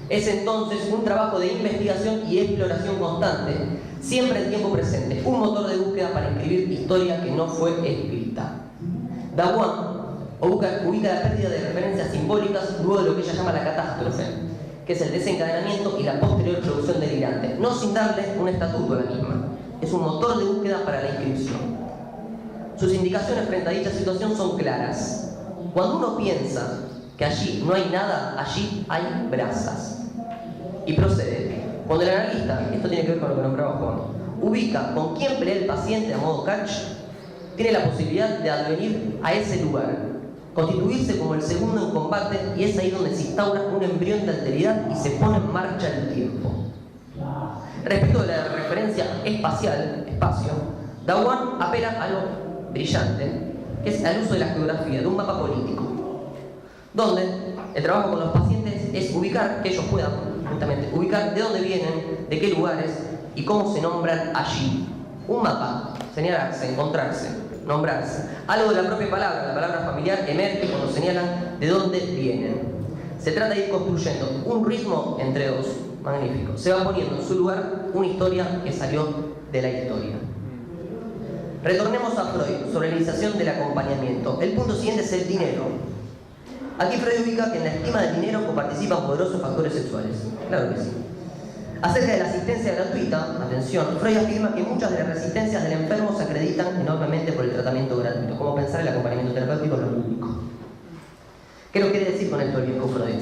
es entonces un trabajo de investigación y exploración constante, siempre en tiempo presente, un motor de búsqueda para escribir historia que no fue escrita. Dawan ubica la pérdida de referencias simbólicas luego de lo que ella llama la catástrofe, que es el desencadenamiento y la posterior producción delirante, no sin darle un estatuto a la misma. Es un motor de búsqueda para la inscripción. Sus indicaciones frente a dicha situación son claras. Cuando uno piensa que allí no hay nada, allí hay brasas. Y procede. Cuando el analista, esto tiene que ver con lo que nombraba Juan, ubica con quién pelea el paciente a modo catch, tiene la posibilidad de advenir a ese lugar, constituirse como el segundo en combate, y es ahí donde se instaura un embrión de alteridad y se pone en marcha el tiempo. Respecto de la referencia espacial, espacio, Dawan apela a lo brillante, que es al uso de la geografía, de un mapa político, donde el trabajo con los pacientes es ubicar, que ellos puedan justamente ubicar de dónde vienen, de qué lugares y cómo se nombran allí. Un mapa, señalarse, encontrarse, nombrarse. Algo de la propia palabra, la palabra familiar, emerge cuando señalan de dónde vienen. Se trata de ir construyendo un ritmo entre dos, magnífico. Se va poniendo en su lugar una historia que salió de la historia. Retornemos a Freud sobre la iniciación del acompañamiento. El punto siguiente es el dinero. Aquí Freud ubica que en la estima del dinero coparticipan poderosos factores sexuales. Claro que sí. Acerca de la asistencia gratuita, atención, Freud afirma que muchas de las resistencias del enfermo se acreditan enormemente por el tratamiento gratuito, como pensar el acompañamiento terapéutico en lo público. ¿Qué nos quiere decir con esto el viejo Freud?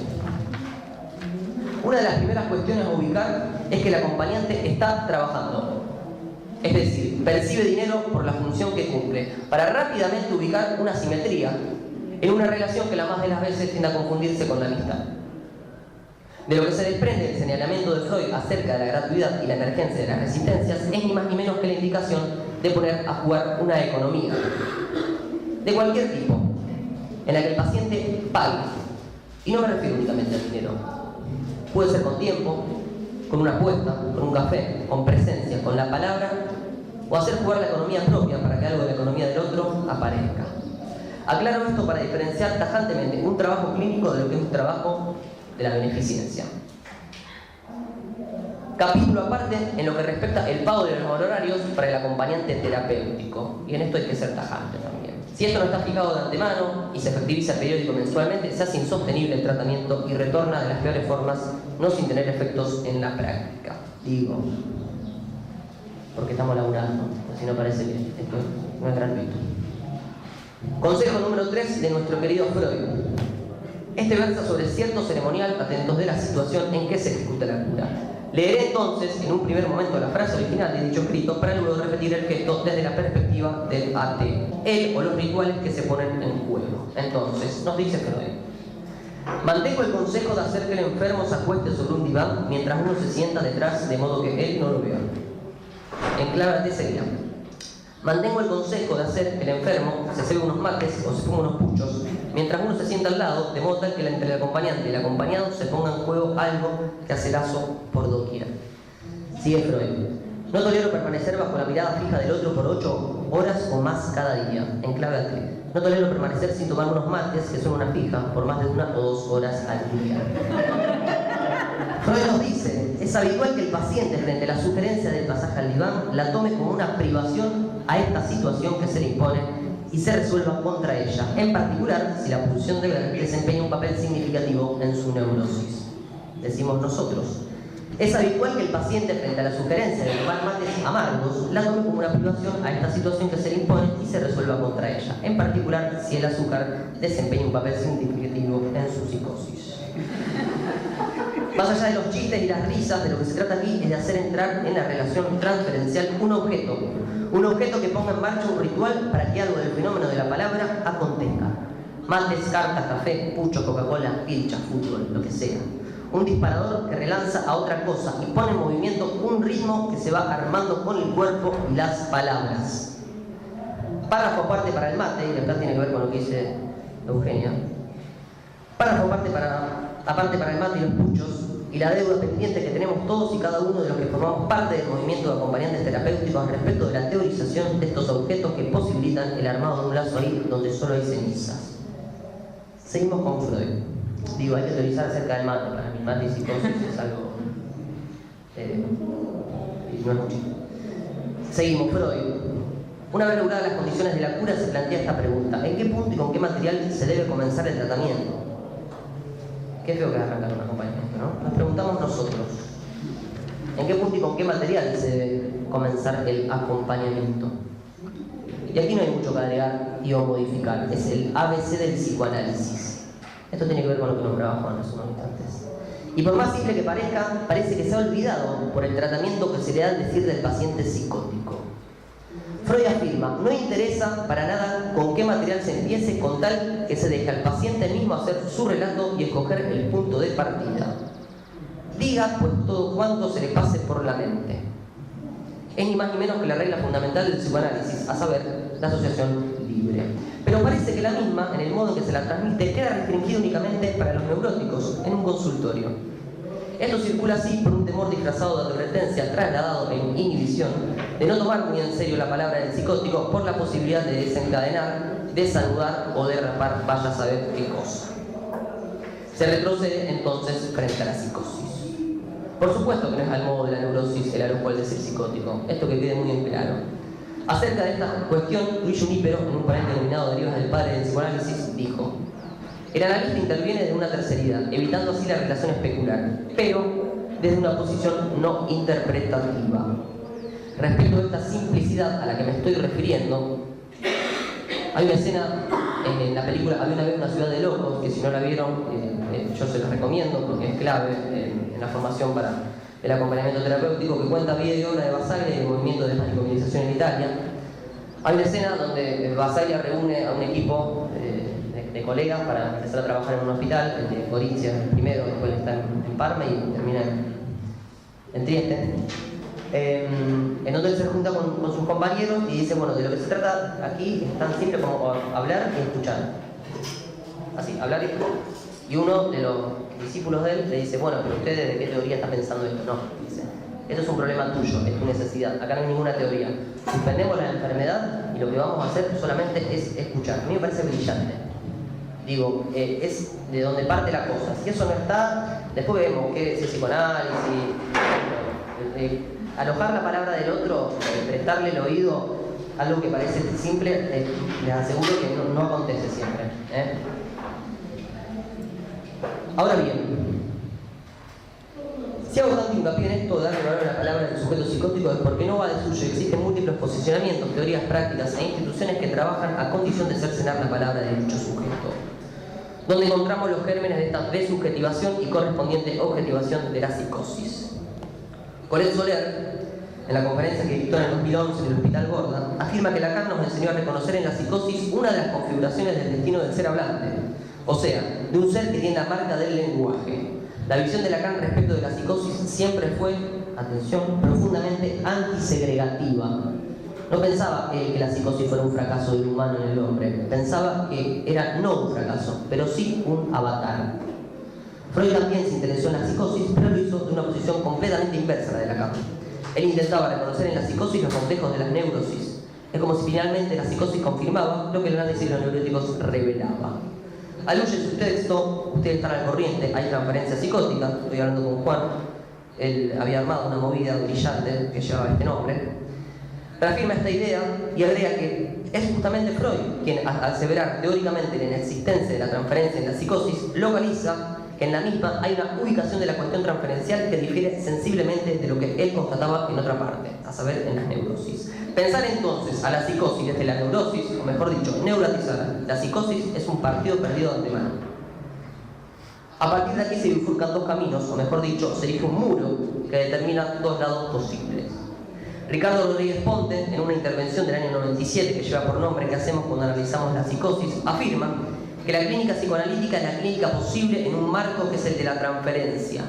Una de las primeras cuestiones a ubicar es que el acompañante está trabajando. Es decir, percibe dinero por la función que cumple, para rápidamente ubicar una simetría en una relación que la más de las veces tiende a confundirse con la amistad. De lo que se desprende el señalamiento de Freud acerca de la gratuidad y la emergencia de las resistencias es ni más ni menos que la indicación de poner a jugar una economía de cualquier tipo, en la que el paciente pague. Y no me refiero únicamente al dinero. Puede ser con tiempo, con una apuesta, con un café, con presencia, con la palabra, o hacer jugar la economía propia para que algo de la economía del otro aparezca. Aclaro esto para diferenciar tajantemente un trabajo clínico de lo que es un trabajo de la beneficencia. Capítulo aparte en lo que respecta el pago de los honorarios para el acompañante terapéutico. Y en esto hay que ser tajante también. Si esto no está fijado de antemano y se efectiviza periódico mensualmente, se hace insostenible el tratamiento y retorna de las peores formas, no sin tener efectos en la práctica. Digo, porque estamos laburando, pues si no parece bien, esto no es gratuito. Consejo número 3 de nuestro querido Freud. Este versa sobre cierto ceremonial atentos de la situación en que se ejecuta la cura. Leeré entonces en un primer momento la frase original de dicho escrito para luego repetir el gesto desde la perspectiva del AT, él o los rituales que se ponen en juego. Entonces, nos dice Freud: mantengo el consejo de hacer que el enfermo se acueste sobre un diván mientras uno se sienta detrás de modo que él no lo vea. En clave AT sería: mantengo el consejo de hacer que el enfermo se cebe unos mates o se ponga unos puchos mientras uno se sienta al lado, de modo tal que entre el acompañante y el acompañado se ponga en juego algo que hace lazo por doquier. Sigue Freud: no tolero permanecer bajo la mirada fija del otro por 8 horas o más cada día. En clave AT: no tolero permanecer sin tomar unos mates, que son una fija, por más de 1 o 2 horas al día. Freud nos dice: es habitual que el paciente, frente a la sugerencia del pasaje al diván, la tome como una privación a esta situación que se le impone y se resuelva contra ella, en particular si la pulsión de ver desempeña un papel significativo en su neurosis. Decimos nosotros: es habitual que el paciente, frente a la sugerencia de tomar mates amargos, la tome como una privación a esta situación que se le impone y se resuelva contra ella, en particular si el azúcar desempeña un papel significativo en su psicosis. Más allá de los chistes y las risas, de lo que se trata aquí es de hacer entrar en la relación transferencial un objeto que ponga en marcha un ritual para que algo del fenómeno de la palabra acontezca. Mates, cartas, café, pucho, Coca-Cola, pilcha, fútbol, lo que sea. Un disparador que relanza a otra cosa y pone en movimiento un ritmo que se va armando con el cuerpo y las palabras. Párrafo aparte para el mate, y acá tiene que ver con lo que dice Eugenia. Párrafo aparte para el mate y los puchos, y la deuda pendiente que tenemos todos y cada uno de los que formamos parte del movimiento de acompañantes terapéuticos respecto de la teorización de estos objetos que posibilitan el armado de un lazo ahí donde solo hay cenizas. Seguimos con Freud. Digo, hay que teorizar acerca del mate. Para mí, mate y psicosis es algo... no es mucho. Seguimos, Freud. Una vez logradas las condiciones de la cura, se plantea esta pregunta: ¿en qué punto y con qué material se debe comenzar el tratamiento? Qué feo que es arrancar un acompañamiento, ¿no? Nos preguntamos nosotros: ¿en qué punto y con qué material se debe comenzar el acompañamiento? Y aquí no hay mucho que agregar y o modificar. Es el ABC del psicoanálisis. Esto tiene que ver con lo que nombraba Juan hace unos instantes. Y por más simple que parezca, parece que se ha olvidado por el tratamiento que se le da al decir del paciente psicótico. Freud afirma: no interesa para nada con qué material se empiece, con tal que se deje al paciente mismo hacer su relato y escoger el punto de partida. Diga pues todo cuanto se le pase por la mente. Es ni más ni menos que la regla fundamental del psicoanálisis, a saber, la asociación libre. Pero parece que la misma, en el modo en que se la transmite, queda restringida únicamente para los neuróticos, en un consultorio. Esto circula así por un temor disfrazado de advertencia, trasladado en inhibición, de no tomar muy en serio la palabra del psicótico por la posibilidad de desencadenar, desanudar o derrapar vaya a saber qué cosa. Se retrocede entonces frente a la psicosis. Por supuesto que no es al modo de la neurosis el cual decir psicótico, esto que quede muy en claro. Acerca de esta cuestión, Luis Junípero, en un panel denominado Derivas del Padre del Psicoanálisis, dijo: El analista interviene desde una terceridad, evitando así la relación especular, pero desde una posición no interpretativa. Respecto a esta simplicidad a la que me estoy refiriendo, hay una escena en la película Había una vez una ciudad de locos, que si no la vieron, yo se los recomiendo porque es clave en la formación para el acompañamiento terapéutico, que cuenta vida y obra de Basaglia y el movimiento de manicomialización en Italia. Hay una escena donde Basaglia reúne a un equipo de colegas para empezar a trabajar en un hospital, el de Gorizia primero, después está en Parma y termina en Trieste. En donde él se junta con sus compañeros y dice, bueno, de lo que se trata aquí es tan simple como hablar y escuchar. Así, hablar y escuchar. Y uno de los discípulos de él le dice, bueno, pero ustedes de qué teoría están pensando esto. No, dice, esto es un problema tuyo, es tu necesidad, acá no hay ninguna teoría. Suspendemos la enfermedad y lo que vamos a hacer solamente es escuchar. A mí me parece brillante. Digo, es de donde parte la cosa. Si eso no está, después vemos que es psicoanálisis, alojar la palabra del otro, prestarle el oído, algo que parece simple, les aseguro que no acontece siempre. Ahora bien, si hago tanto hincapié en esto de darle valor a la palabra del sujeto psicótico es porque no va de suyo. Existen múltiples posicionamientos, teorías prácticas e instituciones que trabajan a condición de cercenar la palabra de dicho sujeto, donde encontramos los gérmenes de esta desubjetivación y correspondiente objetivación de la psicosis. Colette Soler, en la conferencia que dictó en el 2011 en el Hospital Borda, afirma que Lacan nos enseñó a reconocer en la psicosis una de las configuraciones del destino del ser hablante, o sea, de un ser que tiene la marca del lenguaje. La visión de Lacan respecto de la psicosis siempre fue, atención, profundamente antisegregativa. No pensaba que la psicosis fuera un fracaso del humano en el hombre, pensaba que era no un fracaso, pero sí un avatar. Freud también se interesó en la psicosis, pero lo hizo de una posición completamente inversa a la de Lacan. Él intentaba reconocer en la psicosis los complejos de las neurosis. Es como si finalmente la psicosis confirmaba lo que el análisis de los neuróticos revelaba. Aluye en su texto, ustedes están al corriente, hay transferencia psicótica, estoy hablando con Juan, él había armado una movida brillante que llevaba este nombre, reafirma esta idea y agrega que es justamente Freud quien, al aseverar teóricamente la inexistencia de la transferencia en la psicosis, localiza que en la misma hay una ubicación de la cuestión transferencial que difiere sensiblemente de lo que él constataba en otra parte, a saber, en las neurosis. Pensar entonces a la psicosis desde la neurosis, o mejor dicho, neuratizar la psicosis, es un partido perdido de antemano. A partir de aquí se bifurcan dos caminos, o mejor dicho, se erige un muro que determina dos lados posibles. Ricardo Rodríguez Ponte, en una intervención del año 97 que lleva por nombre ¿Qué hacemos cuando analizamos la psicosis?, afirma que la clínica psicoanalítica es la clínica posible en un marco que es el de la transferencia.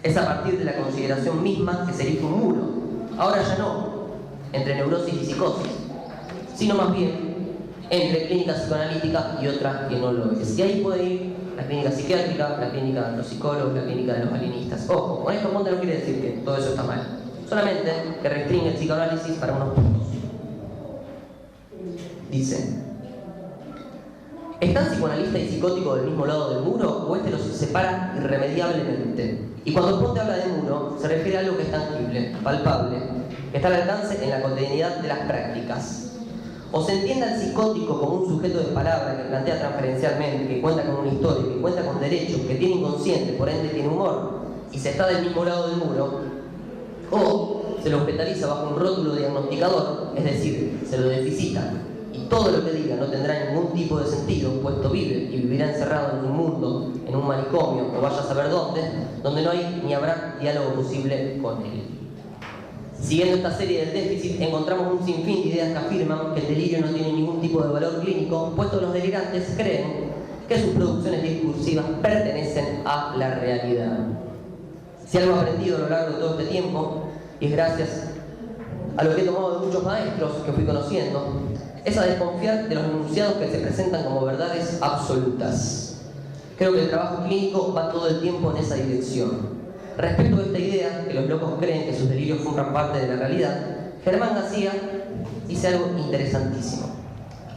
Es a partir de la consideración misma que se erige un muro. Ahora ya no entre neurosis y psicosis, sino más bien entre clínica psicoanalítica y otra que no lo es. Y ahí puede ir la clínica psiquiátrica, la clínica de los psicólogos, la clínica de los alienistas. Ojo, con esto Ponte no quiere decir que todo eso está mal, solamente que restringe el psicoanálisis para unos puntos. Dice: ¿están psicoanalista y psicótico del mismo lado del muro o este los separa irremediablemente? Y cuando Ponte habla de muro, se refiere a algo que es tangible, palpable, que está al alcance en la cotidianidad de las prácticas. O se entiende al psicótico como un sujeto de palabra que plantea transferencialmente, que cuenta con una historia, que cuenta con derechos, que tiene inconsciente, por ende tiene humor, y se está del mismo lado del muro, o se lo hospitaliza bajo un rótulo diagnosticador, es decir, se lo deficita, y todo lo que diga no tendrá ningún tipo de sentido, puesto vive y vivirá encerrado en un mundo, en un manicomio, o vaya a saber dónde, donde no hay ni habrá diálogo posible con él. Siguiendo esta serie del déficit, encontramos un sinfín de ideas que afirman que el delirio no tiene ningún tipo de valor clínico, puesto los delirantes creen que sus producciones discursivas pertenecen a la realidad. Si algo he aprendido a lo largo de todo este tiempo, y es gracias a lo que he tomado de muchos maestros que fui conociendo, es a desconfiar de los enunciados que se presentan como verdades absolutas. Creo que el trabajo clínico va todo el tiempo en esa dirección. Respecto a esta idea, que los locos creen que sus delirios forman parte de la realidad, Germán García dice algo interesantísimo.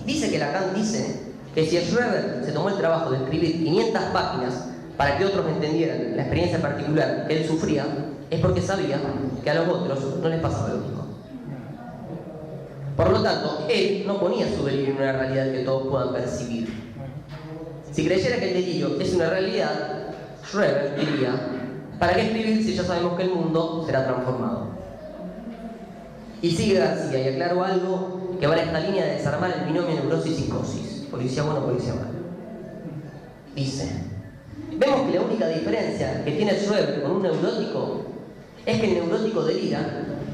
Dice que Lacan dice que si Schreber se tomó el trabajo de escribir 500 páginas para que otros entendieran la experiencia particular que él sufría, es porque sabía que a los otros no les pasaba lo mismo. Por lo tanto, él no ponía su delirio en una realidad que todos puedan percibir, Si creyera que el delirio es una realidad, Schreber diría: ¿para qué escribir si ya sabemos que el mundo será transformado? Y sigue García y aclaró algo que va en esta línea de desarmar el binomio neurosis-psicosis, policía bueno, policía malo. Dice: vemos que la única diferencia que tiene Schreber con un neurótico es que el neurótico delira,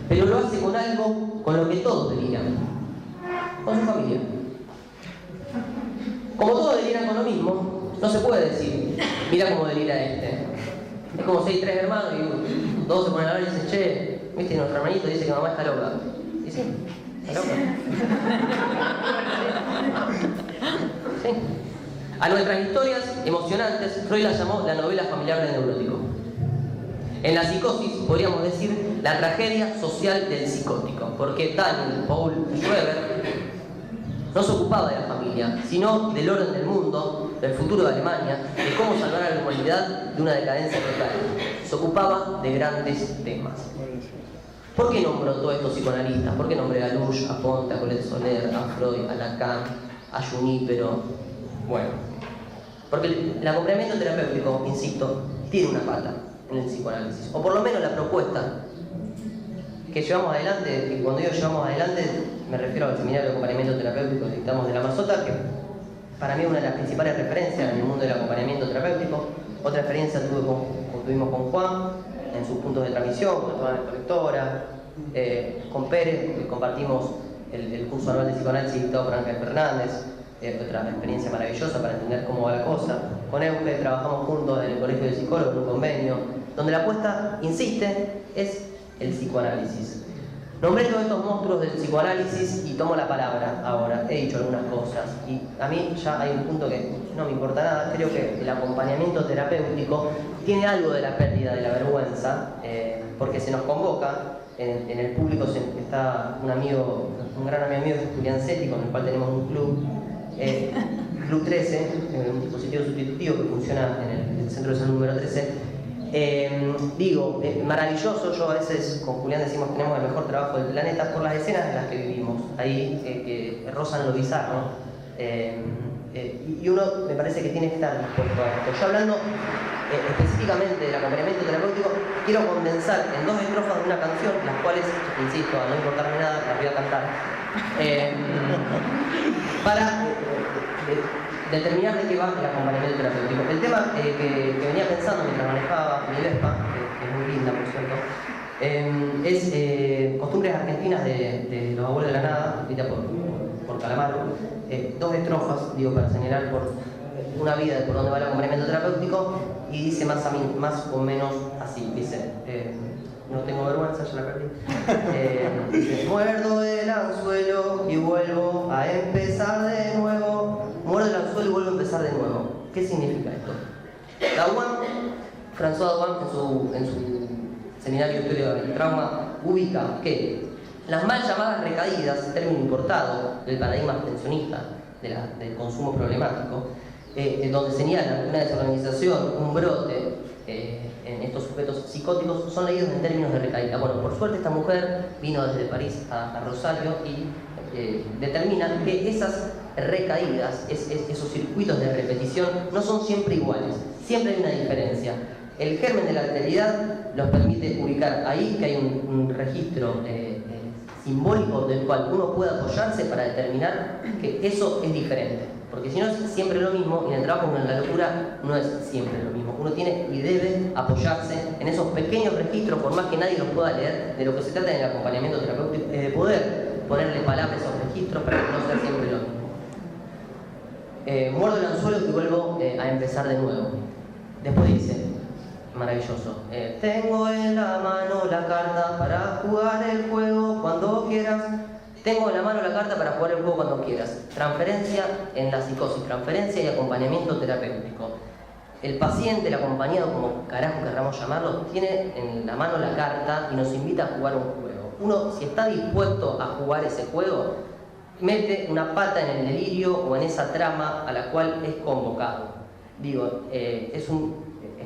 pero lo hace con algo con lo que todos deliran: con su familia. Como todos deliran con lo mismo, no se puede decir: mira cómo delira este. Es como si hay 3 hermanos y todos se ponen a hablar y dicen: che, viste, nuestro hermanito dice que mamá está loca. Y sí, está loca. Sí. A nuestras historias emocionantes, Freud las llamó la novela familiar del neurótico. En la psicosis podríamos decir la tragedia social del psicótico, porque Daniel Paul Schreber no se ocupaba de la familia, sino del orden del mundo, del futuro de Alemania, de cómo salvar a la humanidad de una decadencia total. Se ocupaba de grandes temas. ¿Por qué nombró todos estos psicoanalistas? ¿Por qué nombré a Lusch, a Ponte, a Colette Soler, a Freud, a Lacan, a Junípero? Bueno, porque el acompañamiento terapéutico, insisto, tiene una pata en el psicoanálisis, o por lo menos la propuesta que llevamos adelante, y cuando digo llevamos adelante me refiero al seminario de acompañamiento terapéutico que dictamos de la Mazota, que para mí es una de las principales referencias en el mundo del acompañamiento terapéutico. Otra experiencia tuvimos con Juan en sus puntos de transmisión, con toda la colectora, con Pérez, compartimos el curso anual de psicoanálisis dictado por Ángel Fernández, otra experiencia maravillosa para entender cómo va la cosa. Con Euge trabajamos juntos en el Colegio de Psicólogos, en un convenio, donde la apuesta, insiste, es el psicoanálisis. Nombré todos estos monstruos del psicoanálisis y tomo la palabra ahora. He dicho algunas cosas y a mí ya hay un punto que no me importa nada. Creo que el acompañamiento terapéutico tiene algo de la pérdida de la vergüenza, porque se nos convoca. En el público está un gran amigo mío, Julián Setti, con el cual tenemos un club, Club 13, un dispositivo sustitutivo que funciona en el centro de salud número 13. Maravilloso. Yo a veces con Julián decimos que tenemos el mejor trabajo del planeta por las escenas en las que vivimos, ahí que rozan lo bizarro, y uno me parece que tiene que estar dispuesto a esto. Yo hablando específicamente del acompañamiento terapéutico, quiero condensar en 2 estrofas de una canción, las cuales, insisto, a no importarme nada, las voy a cantar, para determinar de qué va el acompañamiento terapéutico. El tema que venía pensando mientras manejaba mi Vespa, que es muy linda por cierto, es Costumbres Argentinas de Los Abuelos de la Nada, escrita por Calamaro. 2 estrofas, digo, para señalar por una vida de por dónde va el acompañamiento terapéutico, y dice más o menos así, dice: no tengo vergüenza, ya la perdí. Dice: muerdo el anzuelo y vuelvo a empezar de nuevo. Muerdo el anzuelo y vuelvo a empezar de nuevo. ¿Qué significa esto? François Dawan, en su seminario de historia del trauma, ubica que las mal llamadas recaídas, término importado del paradigma abstencionista del consumo problemático, donde señalan una desorganización, un brote en estos sujetos psicóticos, son leídos en términos de recaída. Bueno, por suerte esta mujer vino desde París a Rosario y determina que esas recaídas, esos circuitos de repetición, no son siempre iguales, siempre hay una diferencia. El germen de la alteridad nos permite ubicar ahí que hay un registro simbólico del cual uno puede apoyarse para determinar que eso es diferente. Porque si no es siempre lo mismo, y en el trabajo en la locura no es siempre lo mismo. Uno tiene y debe apoyarse en esos pequeños registros, por más que nadie los pueda leer, de lo que se trata en el acompañamiento terapéutico, de poder ponerle palabras a esos registros para que no sea siempre lo mismo. Muerdo el anzuelo y vuelvo a empezar de nuevo. Después dice, maravilloso: tengo en la mano la carta para jugar el juego cuando quieras. Tengo en la mano la carta para jugar el juego cuando quieras. Transferencia en la psicosis, transferencia y acompañamiento terapéutico. El paciente, el acompañado, como carajo querramos llamarlo, tiene en la mano la carta y nos invita a jugar un juego. Uno, si está dispuesto a jugar ese juego, mete una pata en el delirio o en esa trama a la cual es convocado. Digo, es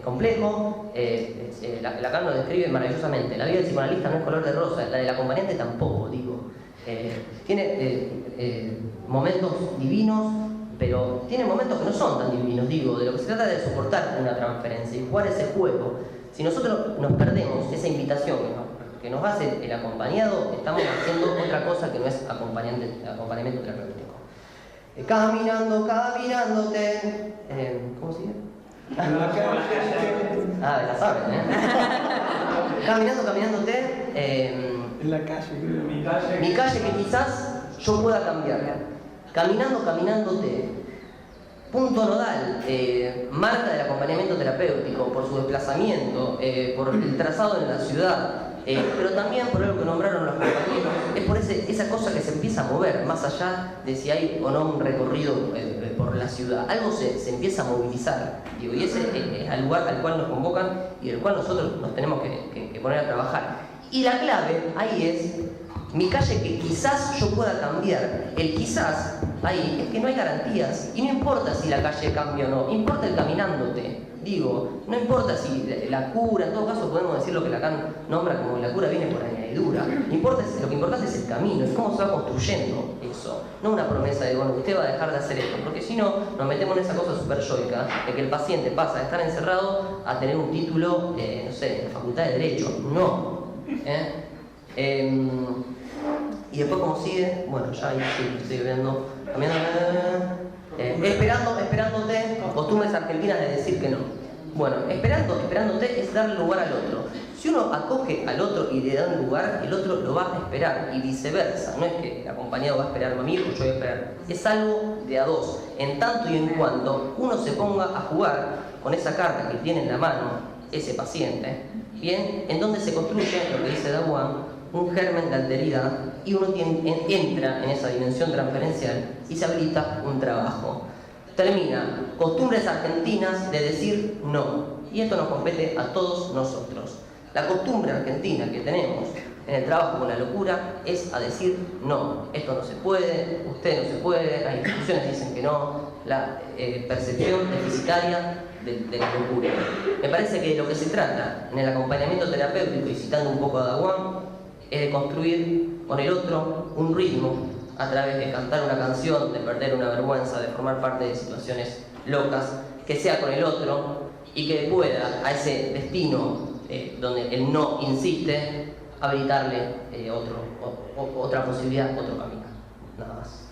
complejo, Lacan lo describe maravillosamente. La vida del psicoanalista no es color de rosa, la del acompañante tampoco, digo. Tiene momentos divinos pero tiene momentos que no son tan divinos. Digo, de lo que se trata es de soportar una transferencia y jugar ese juego. Si nosotros nos perdemos esa invitación que nos hace el acompañado, estamos haciendo otra cosa que no es acompañamiento terapéutico. Caminándote. ¿Cómo sigue? La saben, Caminándote. En la calle. Mi calle que quizás yo pueda cambiar. Caminándote. Punto nodal, marca del acompañamiento terapéutico por su desplazamiento, por el trazado en la ciudad, pero también por algo que nombraron los compañeros, es por esa cosa que se empieza a mover, más allá de si hay o no un recorrido por la ciudad. Algo se empieza a movilizar, digo, y ese es el lugar al cual nos convocan y del cual nosotros nos tenemos que poner a trabajar. Y la clave ahí es mi calle que quizás yo pueda cambiar. El quizás ahí es que no hay garantías y no importa si la calle cambia o no, importa el caminándote. Digo, no importa si la cura, en todo caso podemos decir lo que Lacan nombra como la cura viene por añadidura. Lo que importa es el camino, es cómo se va construyendo eso. No una promesa de, bueno, usted va a dejar de hacer esto, porque si no, nos metemos en esa cosa súper yoica de que el paciente pasa de estar encerrado a tener un título, no sé, en Facultad de Derecho. No. Y después, ¿cómo sigue? Bueno, ya ahí estoy viendo. Esperándote, costumbres argentinas de decir que no. Bueno, esperándote es dar lugar al otro. Si uno acoge al otro y le da un lugar, el otro lo va a esperar y viceversa. No es que el acompañado va a esperar a mí o yo voy a esperar. Es algo de a dos. En tanto y en cuanto uno se ponga a jugar con esa carta que tiene en la mano ese paciente, bien, en donde se construye, lo que dice Dawan, un germen de alteridad y uno entra en esa dimensión transferencial y se habilita un trabajo. Termina, costumbres argentinas de decir no. Y esto nos compete a todos nosotros. La costumbre argentina que tenemos en el trabajo con la locura es a decir no. Esto no se puede, usted no se puede, las instituciones dicen que no, la percepción deficitaria de la locura. Me parece que lo que se trata en el acompañamiento terapéutico, y citando un poco a Dawan, es de construir con el otro un ritmo a través de cantar una canción, de perder una vergüenza, de formar parte de situaciones locas, que sea con el otro y que pueda a ese destino donde el no insiste, habilitarle otra posibilidad, otro camino. Nada más.